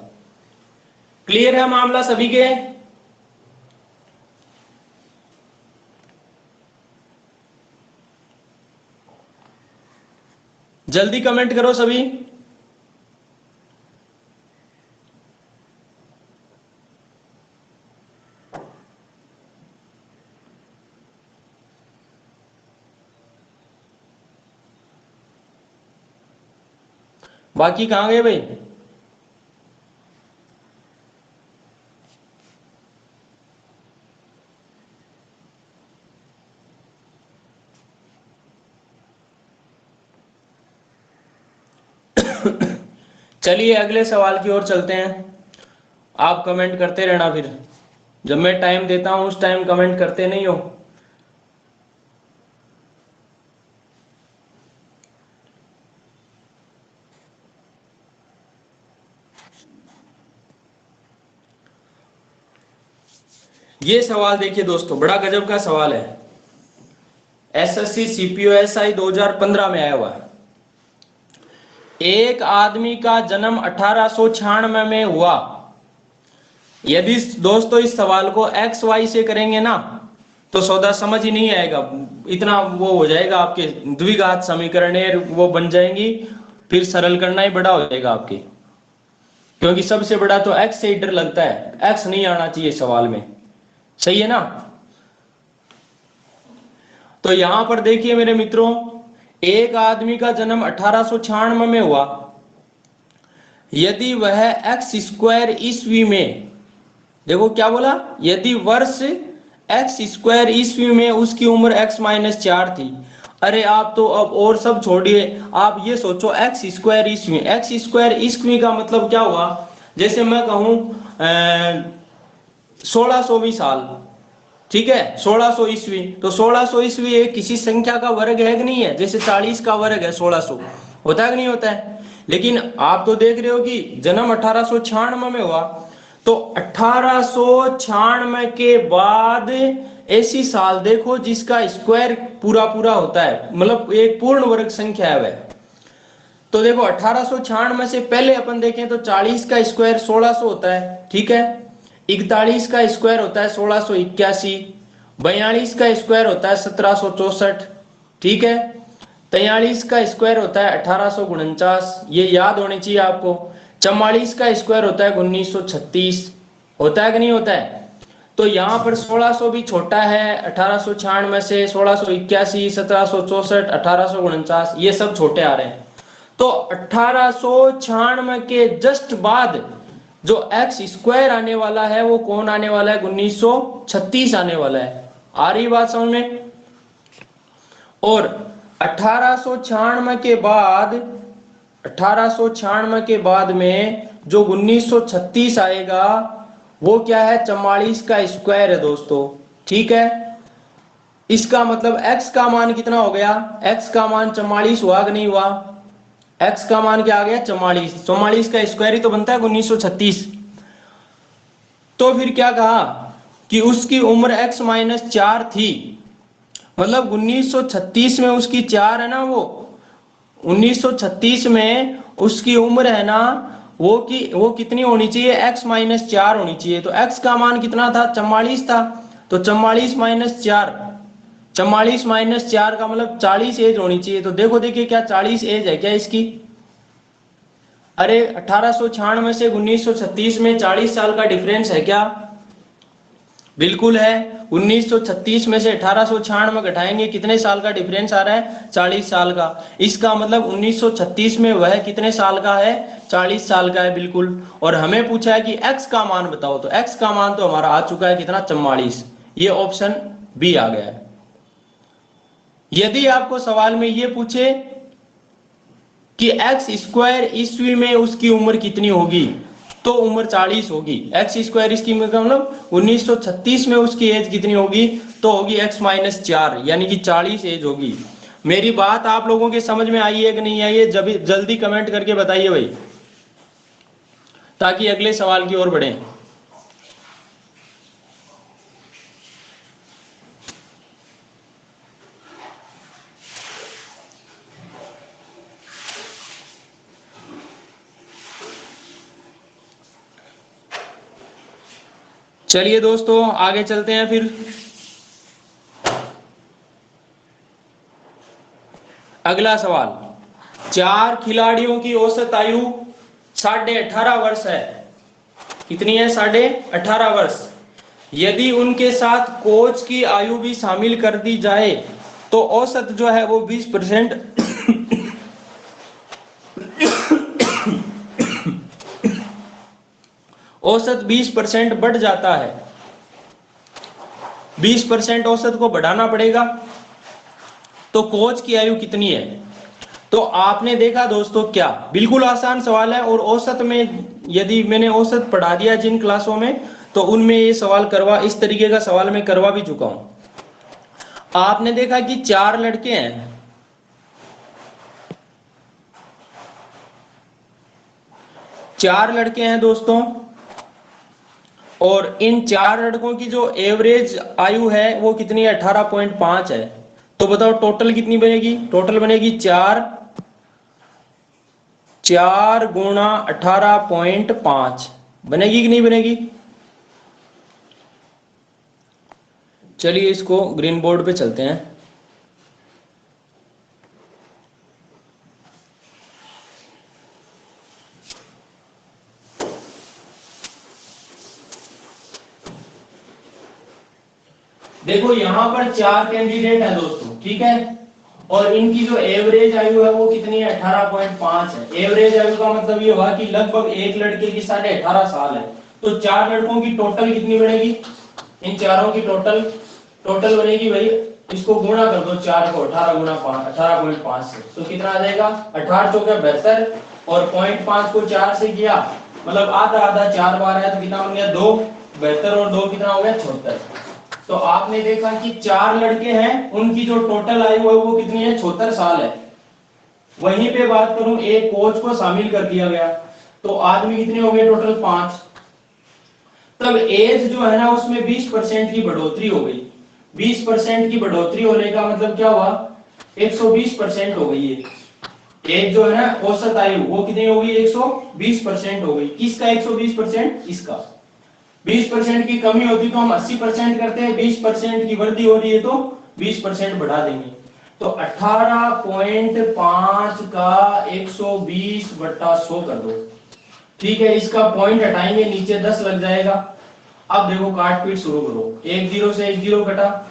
क्लियर है मामला सभी के। जल्दी कमेंट करो सभी। बाकी कहां गए भाई। चलिए अगले सवाल की ओर चलते हैं। आप कमेंट करते रहना, फिर जब मैं टाइम देता हूं उस टाइम कमेंट करते नहीं हो। ये सवाल देखिए दोस्तों, बड़ा गजब का सवाल है। एसएससी सीपीओएसआई 2015 में आया हुआ है। एक आदमी का जन्म 1896 में हुआ। यदि दोस्तों इस सवाल को एक्स वाई से करेंगे ना, तो सौदा समझ ही नहीं आएगा। इतना वो हो जाएगा, आपके द्विघात समीकरण वो बन जाएंगी, फिर सरल करना ही बड़ा हो जाएगा आपके। क्योंकि सबसे बड़ा तो एक्स से ही डर लगता है, एक्स नहीं आना चाहिए सवाल में। सही है ना। तो यहां पर देखिए मेरे मित्रों, एक आदमी का जन्म 1896 में हुआ। यदि वह एक्स स्क्वायर ईस्वी में, देखो क्या बोला, यदि वर्ष एक्स स्क्वायर ईस्वी में उसकी उम्र x-4 थी। अरे आप तो अब और सब छोड़िए, आप ये सोचो एक्स स्क्वायर ईस्वी। एक्स स्क्वायर ईस्वी का मतलब क्या हुआ, जैसे मैं कहूं 1600वीं साल, ठीक है, 1600 ईस्वी। तो 1600 ईस्वी एक किसी संख्या का वर्ग है कि नहीं है, जैसे 40 का वर्ग है 1600, होता है कि नहीं होता है। लेकिन आप तो देख रहे हो कि जन्म 1896 में हुआ, तो 1896 के बाद ऐसी साल देखो जिसका स्क्वायर पूरा पूरा होता है, मतलब एक पूर्ण वर्ग संख्या है वह। तो देखो 1896 से पहले अपन देखें तो 40 का स्क्वायर 1600 होता है, ठीक है। 41 का स्क्वायर होता है 1681। 42 का स्क्वायर होता है 1764, ठीक है। 43 का स्क्वायर होता है 1849, ये याद होनी चाहिए आपको। 44 का स्क्वायर होता है 1936, होता है कि नहीं होता है। तो यहाँ पर 1600 भी छोटा है 1896 से, 1681, 1764, 1849, ये सब छोटे आ रहे हैं। तो 1896 के जस्ट बाद जो एक्स स्क्वायर आने वाला है वो कौन आने वाला है, 1936 आने वाला है। आ रही बात समझ में। और 1896 के बाद, 1896 के बाद में जो 1936 आएगा वो क्या है, 44 का स्क्वायर है दोस्तों, ठीक है। इसका मतलब x का मान कितना हो गया, x का मान 44 हुआ कि नहीं हुआ। x का मान क्या आ गया, 44। 44 का स्क्वायर ही तो बनता है 1936। तो फिर क्या कहा कि उसकी उम्र x-4 थी, मतलब 1936 में उसकी 4 है ना, वो 1936 में उसकी उम्र है ना, वो कितनी होनी चाहिए, x-4 होनी चाहिए। तो x का मान कितना था, 44 था। तो 44-4, 44-4 का मतलब 40 एज होनी चाहिए। तो देखो देखिए क्या 40 एज है क्या इसकी। अरे 1896 से 1936 में 40 साल का डिफरेंस है क्या, बिल्कुल है। 1936 में से 1896 घटाएंगे, कितने साल का डिफरेंस आ रहा है, 40 साल का। इसका मतलब 1936 में वह कितने साल का है, 40 साल का है, बिल्कुल। और हमें पूछा है कि x का मान बताओ, तो x का मान तो हमारा आ चुका है कितना, 44। ये ऑप्शन बी आ गया है। यदि आपको सवाल में ये पूछे कि एक्स स्क्वायर ईस्वी में उसकी उम्र कितनी होगी, तो उम्र 40 होगी। एक्स स्क्वायर इसकी मतलब 1936 में उसकी एज कितनी होगी, तो होगी x-4, यानी कि 40 एज होगी। मेरी बात आप लोगों के समझ में आई है कि नहीं आई है, जब जल्दी कमेंट करके बताइए भाई। ताकि अगले सवाल की ओर बढ़े। चलिए दोस्तों आगे चलते हैं फिर। अगला सवाल, 4 खिलाड़ियों की औसत आयु 18.5 वर्ष है। कितनी है? 18.5 वर्ष। यदि उनके साथ कोच की आयु भी शामिल कर दी जाए तो औसत जो है वो 20% औसत 20% बढ़ जाता है। 20% औसत को बढ़ाना पड़ेगा। तो कोच की आयु कितनी है? तो आपने देखा दोस्तों, क्या बिल्कुल आसान सवाल है। और औसत में यदि मैंने औसत पढ़ा दिया जिन क्लासों में, तो उनमें ये सवाल करवा, इस तरीके का सवाल मैं करवा भी चुका हूं। आपने देखा कि 4 लड़के हैं, 4 लड़के हैं दोस्तों, और इन 4 लड़कों की जो एवरेज आयु है वो कितनी है? 18.5 है। तो बताओ टोटल कितनी बनेगी? टोटल बनेगी 4 गुणा 18.5। बनेगी कि नहीं बनेगी? चलिए इसको ग्रीन बोर्ड पे चलते हैं। देखो यहां पर 4 कैंडिडेट है दोस्तों, ठीक है। और इनकी जो एवरेज आयु है वो कितनी है? 18.5 है। एवरेज आयु का मतलब ये हुआ कि लगभग एक लड़के की 18.5 साल है। तो 4 लड़कों की टोटल कितनी बनेगी? इन चारों की टोटल बनेगी भाई, इसको गुणा कर दो 4 को 18 गुणा 5, 18.5 से। तो कितना आ जाएगा? 18 चौके 72, और 0.5 को 4 से किया, मतलब आधा आधा 4 बार है, तो कितना बन गया? 2। 72 और 2 कितना हो गया? 76। तो आपने देखा कि 4 लड़के हैं, उनकी जो टोटल आयु है वो कितनी है? 76 साल है। वहीं पे बात करूं, एक कोच को शामिल कर दिया गया, तो आदमी कितने हो गए? टोटल 5। तब एज जो है ना उसमें 20% की बढ़ोतरी हो गई। 20% की बढ़ोतरी होने का मतलब क्या हुआ? 120% हो गई है। एज जो है ना औसत आयु वो कितनी हो गई? 120% हो गई। किसका 120%? इसका। 20% की कमी होती तो हम 80% करते हैं, 20% की वृद्धि हो रही है तो 20% बढ़ा देंगे। तो 18.5 का 120/100 कर दो, ठीक है। इसका पॉइंट हटाएंगे, नीचे 10 लग जाएगा। अब देखो काट पीट शुरू करो। 1 0 से 1 0 कटा,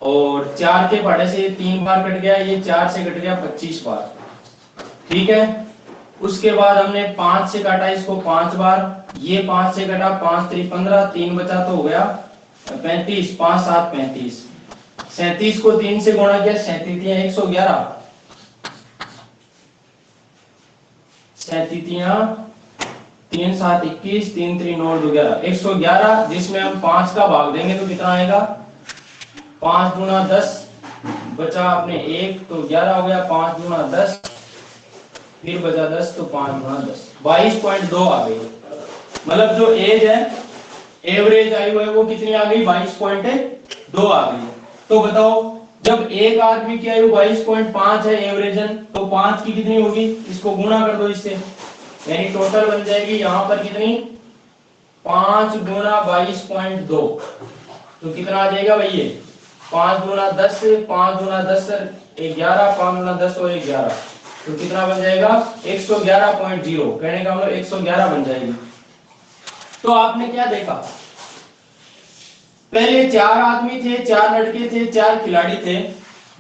और 4 के पहाड़े से 3 बार कट गया, ये 4 से कट गया 25 बार, ठीक है। उसके बाद हमने 5 से काटा इसको 5 बार, ये 5 से कटा, 5 3 15, 3 बचा तो हो गया 35, 5 7 35। 37 को 3 से गुणा किया, 37 111, 37 3 7 21, 3 3 9 2 11, 111, जिसमें हम 5 का भाग देंगे तो कितना आएगा? 5 गुणा 10, बचा अपने 1 तो 11 हो गया। 5 गुणा 10, फिर बचा 10 तो 5 गुणा 10, 22.2 आ गई। मतलब जो एज है, एवरेज आयु है वो कितनी आ गई? 22.2 आ गई। तो बताओ, जब एक आदमी की आयु 22.5 है एवरेजन, तो 5 की कितनी होगी? इसको गुणा कर दो इससे, यानी टोटल बन जाएगी यहां पर कितनी? 5 गुणा 22.2, तो कितना आ जाएगा भाई? ये 5 गुणा 10, 5 गुणा 10 11, 5 गुणा 10 और 11, तो कितना बन जाएगा? 111.0। कहने का मतलब 111 बन जाएगी। तो आपने क्या देखा? पहले 4 आदमी थे, 4 लड़के थे, 4 खिलाड़ी थे,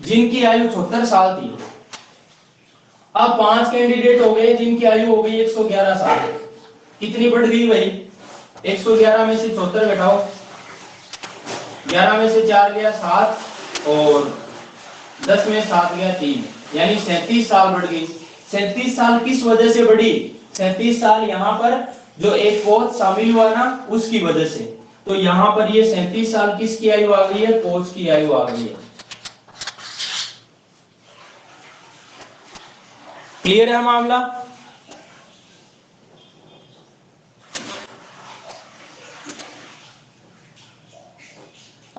जिनकी आयु 76 साल थी। अब 5 कैंडिडेट हो गए जिनकी आयु हो गई 111 साल। कितनी बढ़ गई भाई? 111 में से 74 घटाओ, 11 में से 4 गया 7, और 10 में 7 गया 3, यानी 37 साल बढ़ गई। 37 साल किस वजह से बढ़ी? 37 साल यहाँ पर जो एक कोच शामिल हुआ ना उसकी वजह से। तो यहाँ पर ये 37 साल किसकी आयु आ गई है? कोच की आयु आ गई है। क्लियर है मामला?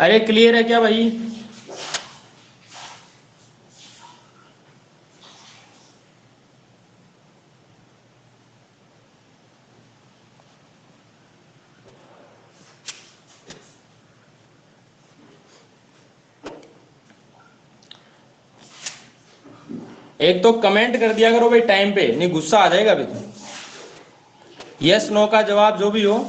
अरे क्लियर है क्या भाई? एक तो कमेंट कर दिया करो भाई टाइम पे, नहीं गुस्सा आ जाएगा अभी तो। यस नो का जवाब जो भी हो।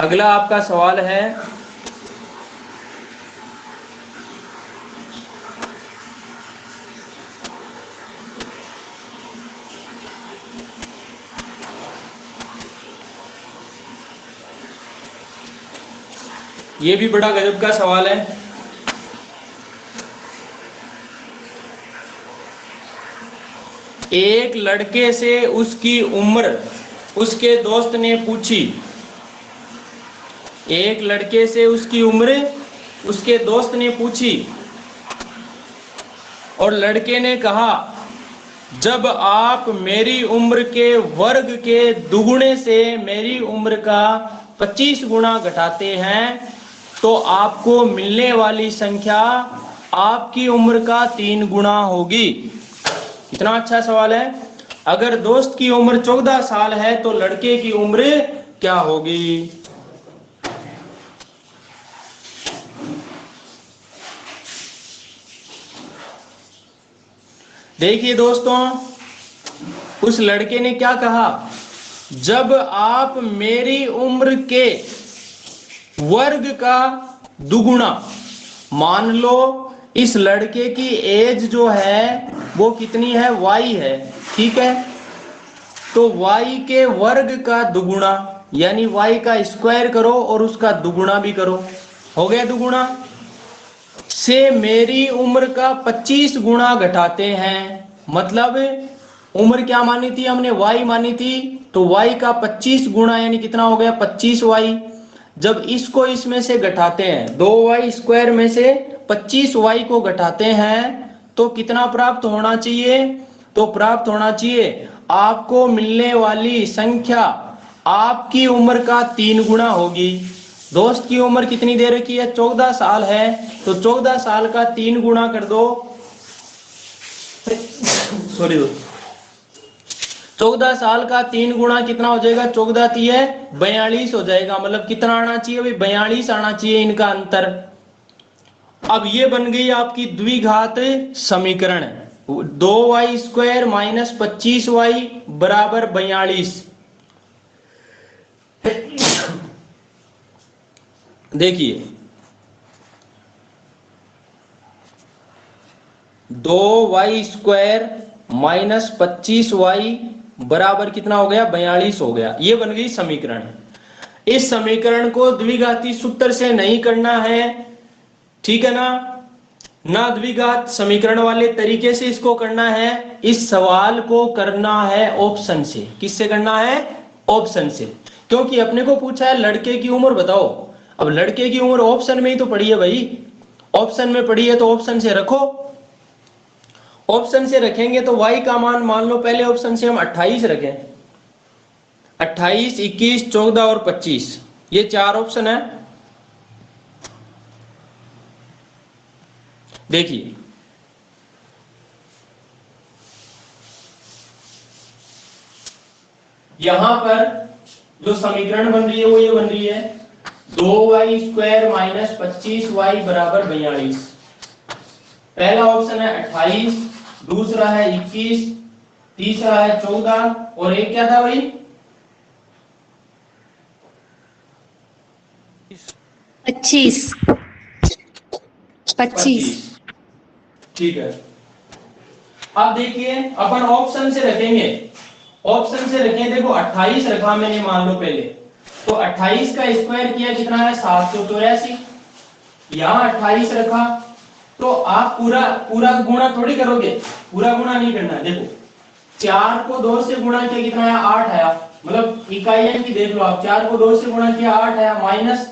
अगला आपका सवाल है, ये भी बड़ा गजब का सवाल है। एक लड़के से उसकी उम्र उसके दोस्त ने पूछी। एक लड़के से उसकी उम्र उसके दोस्त ने पूछी और लड़के ने कहा, जब आप मेरी उम्र के वर्ग के दुगुने से मेरी उम्र का 25 गुना घटाते हैं तो आपको मिलने वाली संख्या आपकी उम्र का 3 गुना होगी। कितना अच्छा सवाल है। अगर दोस्त की उम्र 14 साल है तो लड़के की उम्र क्या होगी? देखिए दोस्तों, उस लड़के ने क्या कहा, जब आप मेरी उम्र के वर्ग का दुगुना, मान लो इस लड़के की एज जो है वो कितनी है, y है, ठीक है, तो y के वर्ग का दुगुना यानी y का स्क्वायर करो और उसका दुगुना भी करो, हो गया दुगुना, से मेरी उम्र का 25 गुना घटाते हैं। मतलब उम्र क्या मानी थी हमने, y मानी थी, तो y का 25 गुना यानी कितना हो गया 25y। जब इसको इसमें से घटाते हैं, 2y स्क्वायर में से 25y को घटाते हैं तो कितना प्राप्त होना चाहिए, तो प्राप्त होना चाहिए आपको मिलने वाली संख्या आपकी उम्र का 3 गुना होगी। दोस्त की उम्र कितनी दे रखी है, 14 साल है, तो 14 साल का 3 गुना कर दो, सॉरी 14 साल का 3 गुना कितना हो जाएगा, 14 तिये 42 हो जाएगा। मतलब कितना आना चाहिए भाई, 42 आना चाहिए इनका अंतर। अब ये बन गई आपकी द्विघात समीकरण, 2y स्क्वायर माइनस 25y बराबर 42। देखिए 2y स्क्वायर माइनस 25y बराबर कितना हो गया, 42 हो गया। ये बन गई समीकरण। इस समीकरण को द्विघाती सूत्र से नहीं करना है, ठीक है ना, ना द्विघात समीकरण वाले तरीके से इसको करना है, इस सवाल को करना है ऑप्शन से। किससे करना है, ऑप्शन से, क्योंकि अपने को पूछा है लड़के की उम्र बताओ। अब लड़के की उम्र ऑप्शन में ही तो पड़ी है भाई, ऑप्शन में पड़ी है तो ऑप्शन से रखो। ऑप्शन से रखेंगे तो y का मान मान लो पहले ऑप्शन से हम 28 रखें, 28, 21, 14 और 25, ये 4 ऑप्शन है। देखिए यहां पर जो समीकरण बन रही है वो ये बन रही है, 2y स्क्वायर माइनस 25y बराबर 42। पहला ऑप्शन है 28, दूसरा है 21, तीसरा है 14 और एक क्या था भाई, 25 25। ठीक है। अब देखिए अपन ऑप्शन से रखेंगे, ऑप्शन से रखें, देखो 28 रखा मैंने मान लो पहले, तो 28 का स्क्वायर किया कितना है 784, यहाँ 28 रखा, तो आप पूरा पूरा गुणा थोड़ी करोगे, पूरा गुणा नहीं करना है। देखो 4 को 2 से गुणा किया कितना आया 8 आया, मतलब इकाइयां की देख लो आप, 4 को 2 से गुणा किया 8 आया, माइनस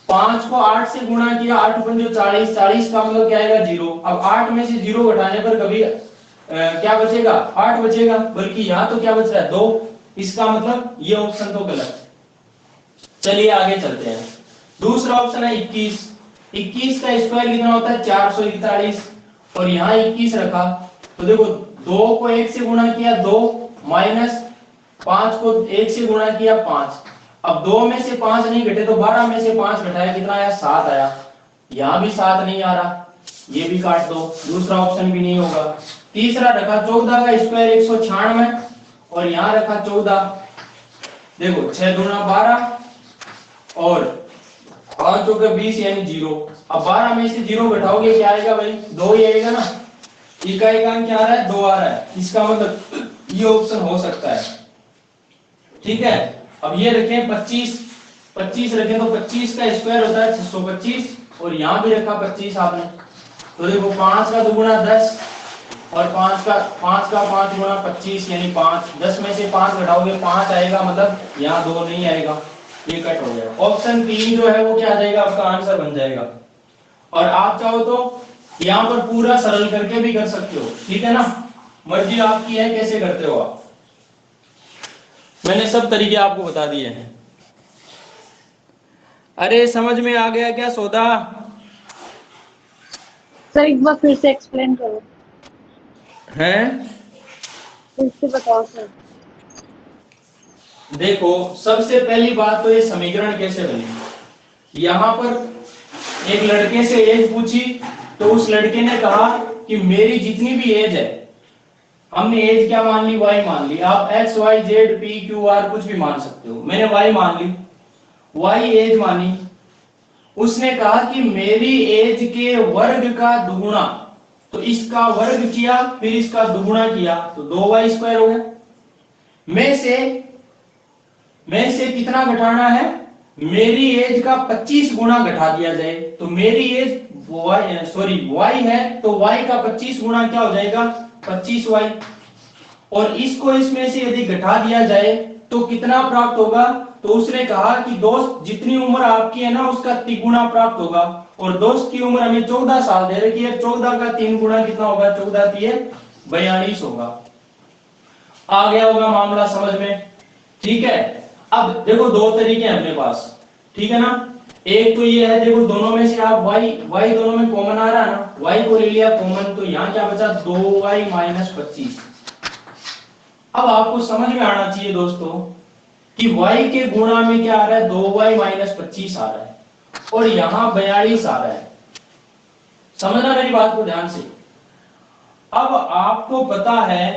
5 को 8 से गुणा किया 8 पंजो 40, 40 का मतलब क्या आएगा 0। अब 8 में से 0 घटाने पर कभी क्या बचेगा 8 बचेगा, बल्कि यहाँ तो क्या बच रहा है 2, इसका मतलब ये ऑप्शन तो गलत है। चलिए आगे चलते हैं। दूसरा ऑप्शन है 21, 21 का स्क्वायर कितना होता है 441, और यहाँ 21 रखा, तो देखो 2 को 1 से गुणा किया 2, माइनस 5 को 1 से गुणा किया 5, अब 2 में से 5 नहीं घटे तो 12 में से 5 घटाया कितना आया 7 आया, यहाँ भी 7 नहीं आ रहा, ये भी काट दो, दूसरा ऑप्शन भी नहीं होगा। तीसरा रखा 14 का स्क्वायर 196, और यहाँ रखा 14, देखो 6 दूना 12 और 5 चौके 20 यानी 0। अब 12 में से 0 घटाओगे क्या आएगा भाई 2 ही आएगा ना, इकाई का क्या आ रहा है 2 आ रहा है, इसका मतलब ये ऑप्शन हो सकता है। ठीक है, अब ये रखें 25, 25 रखें तो 25 का स्क्वायर होता है 625, और यहाँ भी रखा 25 आपने, तो देखो 5 का दुगुना 10 और 5 का 5 गुणा 25 यानी 5, 10 में से 5 घटाओगे 5 आएगा, मतलब यहाँ 2 नहीं आएगा, ये कट हो गया। ऑप्शन 3 जो है वो क्या आ जाएगा, आपका आंसर बन जाएगा। और आप चाहो तो यहाँ पर पूरा सरल करके भी कर सकते हो, ठीक है ना, मर्जी आपकी है कैसे करते हो आप, मैंने सब तरीके आपको बता दिए हैं। अरे समझ में आ गया क्या सौदा? सर एक बार फिर से एक्सप्लेन करो, हैं फिर से बताओ सर। देखो सबसे पहली बात तो ये समीकरण कैसे बनी, यहाँ पर एक लड़के से एज पूछी, तो उस लड़के ने कहा कि मेरी जितनी भी एज है, हमने एज क्या मान ली y मान ली, आप x y z p q r कुछ भी मान सकते हो, मैंने y मान ली, y एज मानी, उसने कहा कि मेरी एज के वर्ग का दुगुना, तो इसका वर्ग किया फिर इसका दुगुना किया तो 2y स्क्वायर हो गया। में से कितना घटाना है, मेरी एज का 25 गुना घटा दिया जाए, तो मेरी एज y है तो y का 25 गुना क्या हो जाएगा 25y, और इसको इसमें से यदि घटा दिया जाए तो कितना प्राप्त होगा, तो उसने कहा कि दोस्त जितनी उम्र आपकी है ना उसका 3 गुना प्राप्त होगा, और दोस्त की उम्र हमें 14 साल दे रखी है, 14 का 3 गुना कितना होगा, 14 3 42 होगा। आ गया होगा मामला समझ में, ठीक है। अब देखो दो तरीके हैं अपने पास, ठीक है ना, एक तो ये है देखो दोनों में से आप y दोनों में कॉमन आ रहा है ना, y को ले लिया कॉमन, तो यहाँ क्या बचा 2y माइनस 25। अब आपको समझ में आना चाहिए दोस्तों कि y के गुणा में क्या आ रहा है 2y माइनस 25 आ रहा है, और यहाँ 42 आ रहा है, समझना मेरी बात को ध्यान से। अब आपको पता है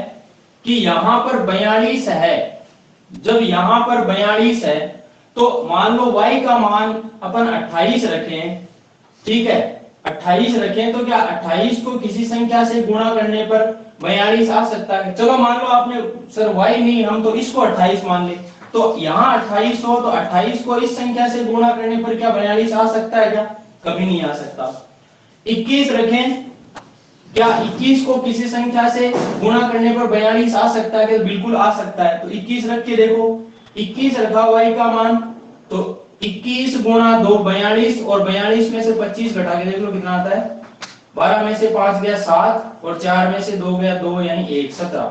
कि यहाँ पर 42 है, जब यहाँ पर 42 है तो मान लो y का मान अपन 28 रखें, ठीक है 28 रखें, तो क्या 28 को किसी संख्या से गुणा करने पर 42 आ सकता है। चलो मान लो आपने सर y नहीं, हम तो इसको 28 मान ले, तो यहाँ 28 हो तो 28 को इस संख्या से गुणा करने पर क्या 42 आ सकता है क्या, कभी नहीं आ सकता। 21 रखें, क्या 21 को किसी संख्या से गुणा करने पर 42 आ सकता है, बिल्कुल आ सकता है। तो 21 रख के देखो, 21 रखा y का मान, तो 21 गुणा 2 42, और 42 में से 25 घटा के देख लो कितना आता है, 12 में से 5 गया 7, और 4 में से 2 गया 2 यानी 1 17।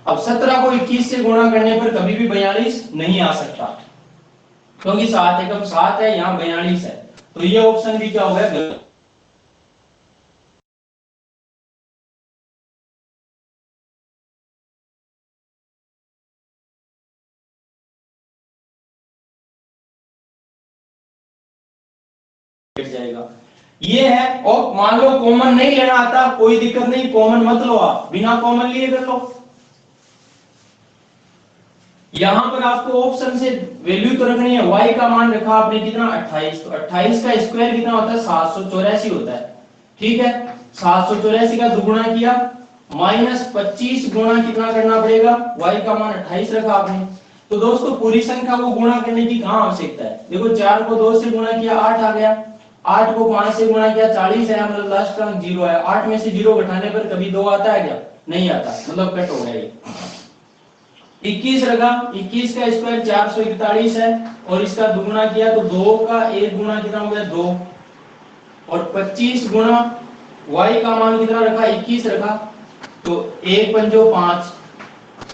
अब 17 को 21 से गुणा करने पर कभी भी 42 नहीं आ सकता, क्योंकि 7 एकम 7 है, यहाँ 42 है, तो ये ऑप्शन भी क्या हो गया गलत। जाएगा ये है। और मान लो कॉमन नहीं लेना आता, कोई दिक्कत नहीं, कॉमन मत लो, आप बिना कॉमन लिए कर लो। यहां पर आपको ऑप्शन से वैल्यू तो रखनी है, y का मान रखा आपने कितना 28, तो 28 का स्क्वायर कितना होता है 784 होता है, ठीक है 784 का दुगुना किया, माइनस 25 गुणा कितना करना पड़ेगा, y का मान 28 रखा आपने, तो दोस्तों पूरी संख्या को गुणा करने की कहां आवश्यकता है? देखो 4 को 2 से गुणा किया 8 आ गया, 8 को 5 से गुणा किया 40 है, मतलब लास्ट का अंक 0 है। 8 में से 0 घटाने पर कभी 2 आता है क्या? नहीं आता, मतलब कट हो गया ये। 21 रखा, 21 का स्क्वायर 441 है और इसका दुगुना किया तो 2 का 1 गुना कितना हो गया 2, और 25 गुना y का मान कितना रखा 21 रखा, तो 1 पंजो 5।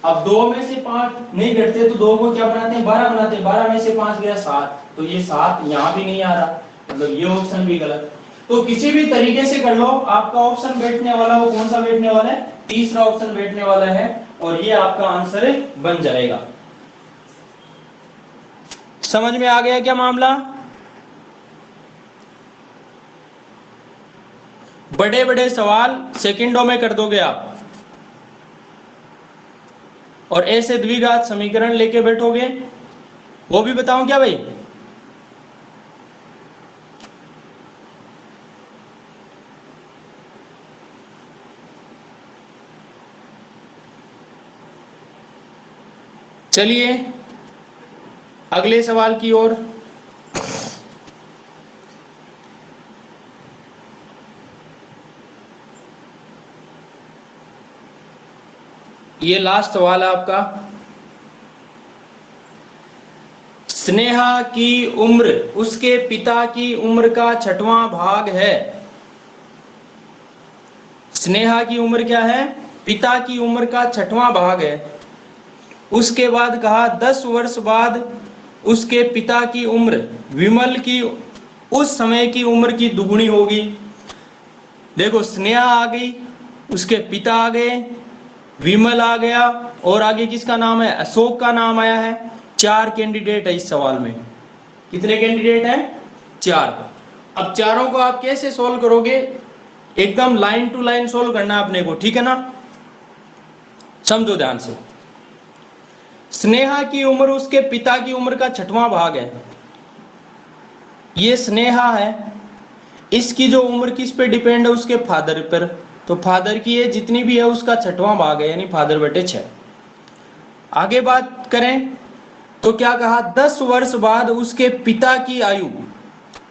अब 2 में से 5 नहीं घटते तो 2 को क्या बनाते हैं 12 बनाते हैं, 12 में से 5 गया 7, तो ये 7 यहाँ भी नहीं आ रहा, मतलब ये ऑप्शन भी गलत। तो किसी भी तरीके से कर लो, आपका ऑप्शन बैठने वाला वो कौन सा बैठने वाला है? तीसरा ऑप्शन बैठने वाला है और ये आपका आंसर बन जाएगा। समझ में आ गया क्या मामला? बड़े बड़े सवाल सेकंडों में कर दोगे आप, और ऐसे द्विघात समीकरण लेके बैठोगे, वो भी बताऊं क्या भाई? चलिए अगले सवाल की ओर। ये लास्ट सवाल है आपका। स्नेहा की उम्र उसके पिता की उम्र का 6वां भाग है। स्नेहा की उम्र क्या है? पिता की उम्र का 6वां भाग है। उसके बाद कहा 10 वर्ष बाद उसके पिता की उम्र विमल की उस समय की उम्र की दुगुनी होगी। देखो स्नेहा आ गई, उसके पिता आ गए, विमल आ गया, और आगे किसका नाम है? अशोक का नाम आया है। 4 कैंडिडेट है इस सवाल में। कितने कैंडिडेट हैं? 4। अब चारों को आप कैसे सोल्व करोगे? एकदम लाइन टू लाइन सोल्व करना है अपने को, ठीक है ना? समझो ध्यान से। स्नेहा की उम्र उसके पिता की उम्र का 6वां भाग है। ये स्नेहा है, इसकी जो उम्र किस पे डिपेंड है? उसके फादर पर। तो फादर की एज जितनी भी है उसका 6वां भाग है, यानी फादर बटे 6। आगे बात करें तो क्या कहा? 10 वर्ष बाद उसके पिता की आयु।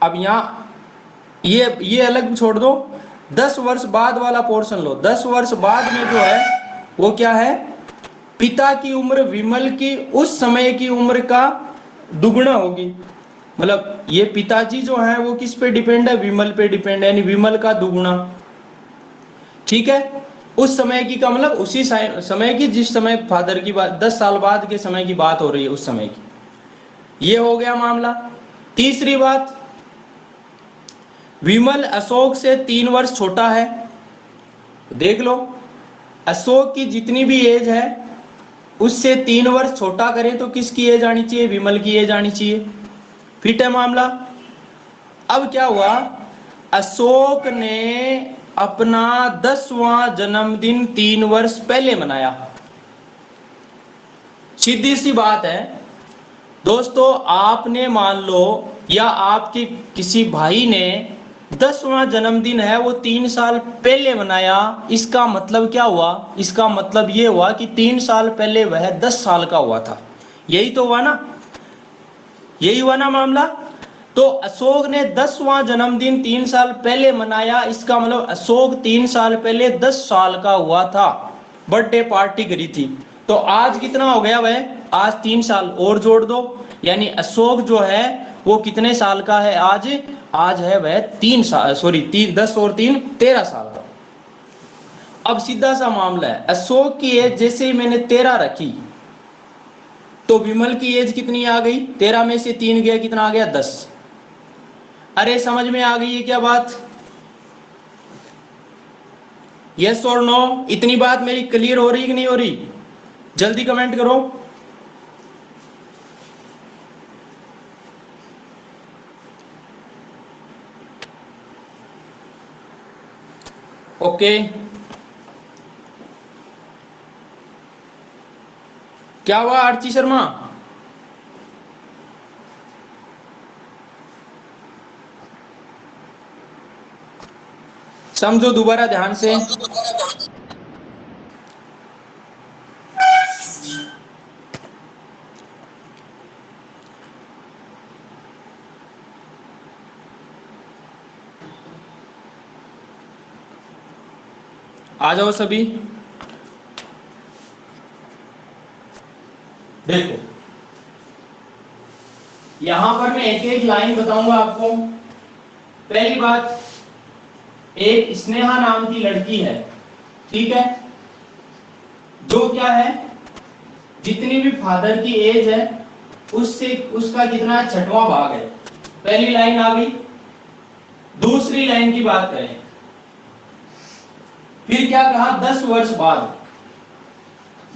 अब यहां ये अलग छोड़ दो, 10 वर्ष बाद वाला पोर्शन लो। 10 वर्ष बाद में जो है वो क्या है? पिता की उम्र विमल की उस समय की उम्र का दुगुना होगी। मतलब ये पिताजी जो है वो किस पे डिपेंड है? विमल पे डिपेंड है, यानी विमल का दुगुना। ठीक है, उस समय की का मतलब उसी समय की जिस समय फादर की बात, 10 साल बाद के समय की बात हो रही है, उस समय की। ये हो गया मामला। तीसरी बात, विमल अशोक से 3 वर्ष छोटा है। देख लो, अशोक की जितनी भी एज है उससे 3 वर्ष छोटा करें तो किसकी एज आनी चाहिए? विमल की एज आनी चाहिए। फिट है मामला? अब क्या हुआ? अशोक ने अपना 10वां जन्मदिन 3 वर्ष पहले मनाया। सीधी सी बात है दोस्तों, आपने मान लो या आपके किसी भाई ने 10वां जन्मदिन है वो 3 साल पहले मनाया, इसका मतलब क्या हुआ? इसका मतलब ये हुआ कि 3 साल पहले वह 10 साल का हुआ था। यही तो हुआ ना? यही हुआ ना मामला? तो अशोक ने 10वां जन्मदिन 3 साल पहले मनाया, इसका मतलब अशोक 3 साल पहले 10 साल का हुआ था, बर्थडे पार्टी करी थी। तो आज कितना हो गया वह? आज 3 साल और जोड़ दो, यानी अशोक जो है वो कितने साल का है आज? आज है वह 3 साल, सॉरी 10 और 3 13 साल का। अब सीधा सा मामला है, अशोक की एज जैसे ही मैंने 13 रखी तो विमल की एज कितनी आ गई? 13 में से 3 गया, कितना आ गया? 10। अरे समझ में आ गई है क्या बात? यस और नो? इतनी बात मेरी क्लियर हो रही कि नहीं हो रही? जल्दी कमेंट करो। ओके, क्या हुआ आरती शर्मा? समझो दोबारा ध्यान से। आ जाओ सभी। देखो यहां पर मैं एक एक लाइन बताऊंगा आपको। पहली बात, एक स्नेहा नाम की लड़की है, ठीक है, जो क्या है, जितनी भी फादर की एज है उससे उसका कितना 6वां भाग है। पहली लाइन आ गई। दूसरी लाइन की बात करें, फिर क्या कहा, 10 वर्ष बाद,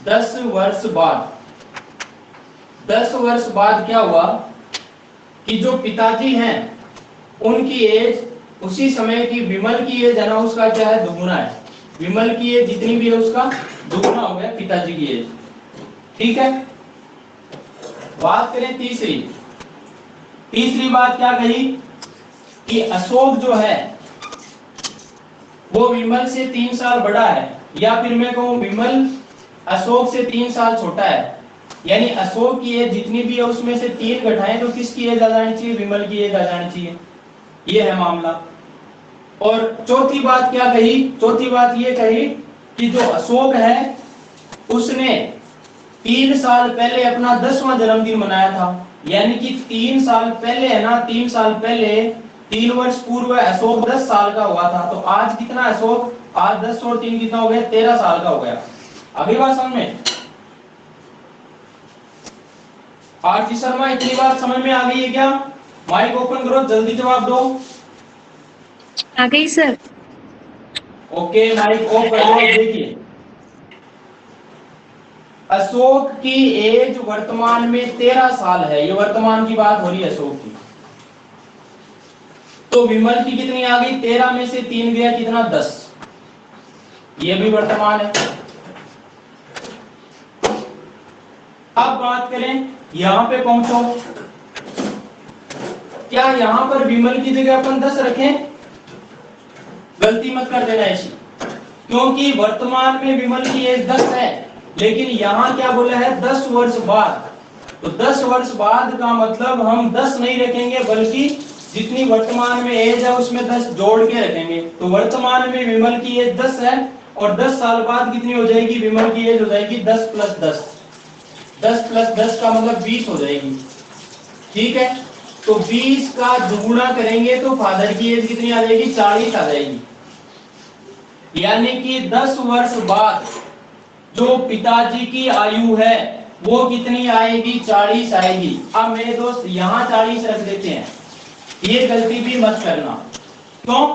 10 वर्ष बाद, 10 वर्ष बाद क्या हुआ कि जो पिताजी हैं उनकी एज उसी समय की विमल की एज है ना, उसका क्या है, दुगुना है। विमल की एज जितनी भी है उसका दुगुना हो गया पिताजी की एज, ठीक है। बात करें तीसरी, तीसरी बात क्या कही कि अशोक जो है वो विमल से 3 साल बड़ा है, या फिर मैं कहूं विमल अशोक से 3 साल छोटा है, यानी अशोक की एज जितनी भी है उसमें से 3 घटाएं तो किसकी एज आ जानी चाहिए, विमल की एज आ जानी चाहिए। ये है मामला। और चौथी बात क्या कही, चौथी बात ये कही कि जो अशोक है उसने 3 साल पहले अपना 10वां जन्मदिन मनाया था, यानी कि 3 साल पहले है ना, 3 साल पहले, 3 वर्ष पूर्व अशोक 10 साल का हुआ था। तो आज कितना अशोक, आज 10 और 3 कितना हो गया, 13 साल का हो गया। अगली बात समझ में, आरती शर्मा इतनी बात समझ में आ गई है क्या? माइक ओपन करो, जल्दी जवाब दो। आ गई सर। ओके, माइक ऑफ करो। देखिए अशोक की एज वर्तमान में 13 साल है, ये वर्तमान की बात हो रही है अशोक की। तो विमल की कितनी आ गई, 13 में से 3 गया कितना, 10, ये भी वर्तमान है। अब बात करें, यहां पे पहुंचो, क्या यहां पर विमल की जगह अपन 10 रखें? गलती मत कर देना ऐसी, क्योंकि वर्तमान में विमल की एज 10 है, लेकिन यहां क्या बोला है, 10 वर्ष बाद। तो 10 वर्ष बाद का मतलब हम 10 नहीं रखेंगे, बल्कि जितनी वर्तमान में एज है उसमें 10 जोड़ के रखेंगे। तो वर्तमान में विमल की एज 10 है, और 10 साल बाद कितनी हो जाएगी, विमल की एज हो जाएगी 10 + 10, 10 + 10 का मतलब 20 हो जाएगी, ठीक है। तो 20 का दुगुना करेंगे तो फादर की एज कितनी आ जाएगी, 40 आ जाएगी। यानी कि 10 वर्ष बाद जो पिताजी की आयु है वो कितनी आएगी, 40 आएगी। अब मेरे दोस्त यहां 40 रख देते हैं, ये गलती भी मत करना। क्यों?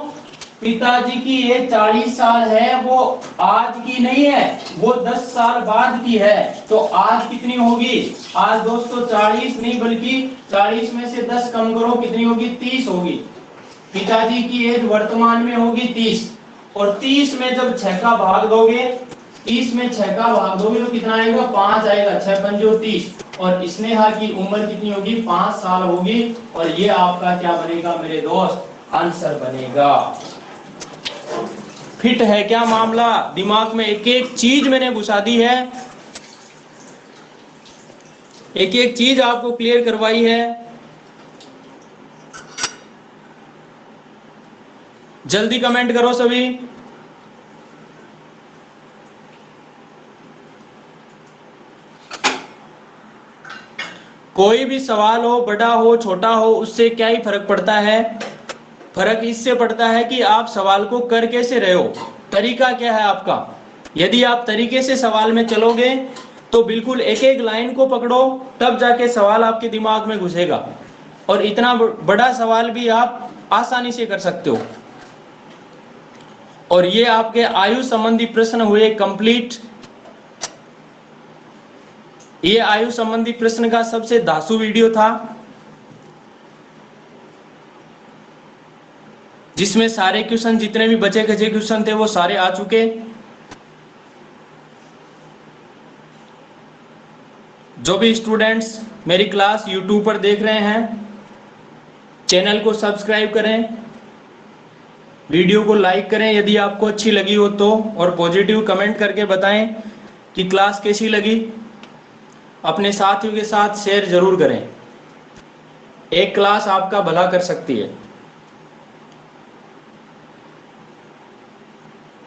पिताजी की एज 40 साल है, वो आज की नहीं है, वो 10 साल बाद की है। तो आज कितनी होगी, आज दोस्तों 40 नहीं, बल्कि 40 में से 10 कम करो, कितनी होगी, 30 होगी। पिताजी की एज वर्तमान में होगी 30, और 30 में जब 6 का भाग दोगे, 30 में 6 का भाग दोगे तो कितना आएगा, 5 आएगा, 6 × 5 = 30। और स्नेहा की उम्र कितनी होगी, 5 साल होगी। और ये आपका क्या बनेगा मेरे दोस्त, आंसर बनेगा। फिट है क्या मामला? दिमाग में एक एक चीज मैंने घुसा दी है, एक एक चीज आपको क्लियर करवाई है। जल्दी कमेंट करो सभी। कोई भी सवाल हो, बड़ा हो छोटा हो, उससे क्या ही फर्क पड़ता है? फर्क इससे पड़ता है कि आप सवाल को कर कैसे रहे हो, तरीका क्या है आपका। यदि आप तरीके से सवाल में चलोगे तो बिल्कुल एक एक लाइन को पकड़ो, तब जाके सवाल आपके दिमाग में घुसेगा, और इतना बड़ा सवाल भी आप आसानी से कर सकते हो। और ये आपके आयु संबंधी प्रश्न हुए कंप्लीट। ये आयु संबंधी प्रश्न का सबसे धांसू वीडियो था, जिसमें सारे क्वेश्चन, जितने भी बचे खचे क्वेश्चन थे वो सारे आ चुके। जो भी स्टूडेंट्स मेरी क्लास YouTube पर देख रहे हैं, चैनल को सब्सक्राइब करें, वीडियो को लाइक करें यदि आपको अच्छी लगी हो तो, और पॉजिटिव कमेंट करके बताएं कि क्लास कैसी लगी। अपने साथियों के साथ शेयर जरूर करें, एक क्लास आपका भला कर सकती है।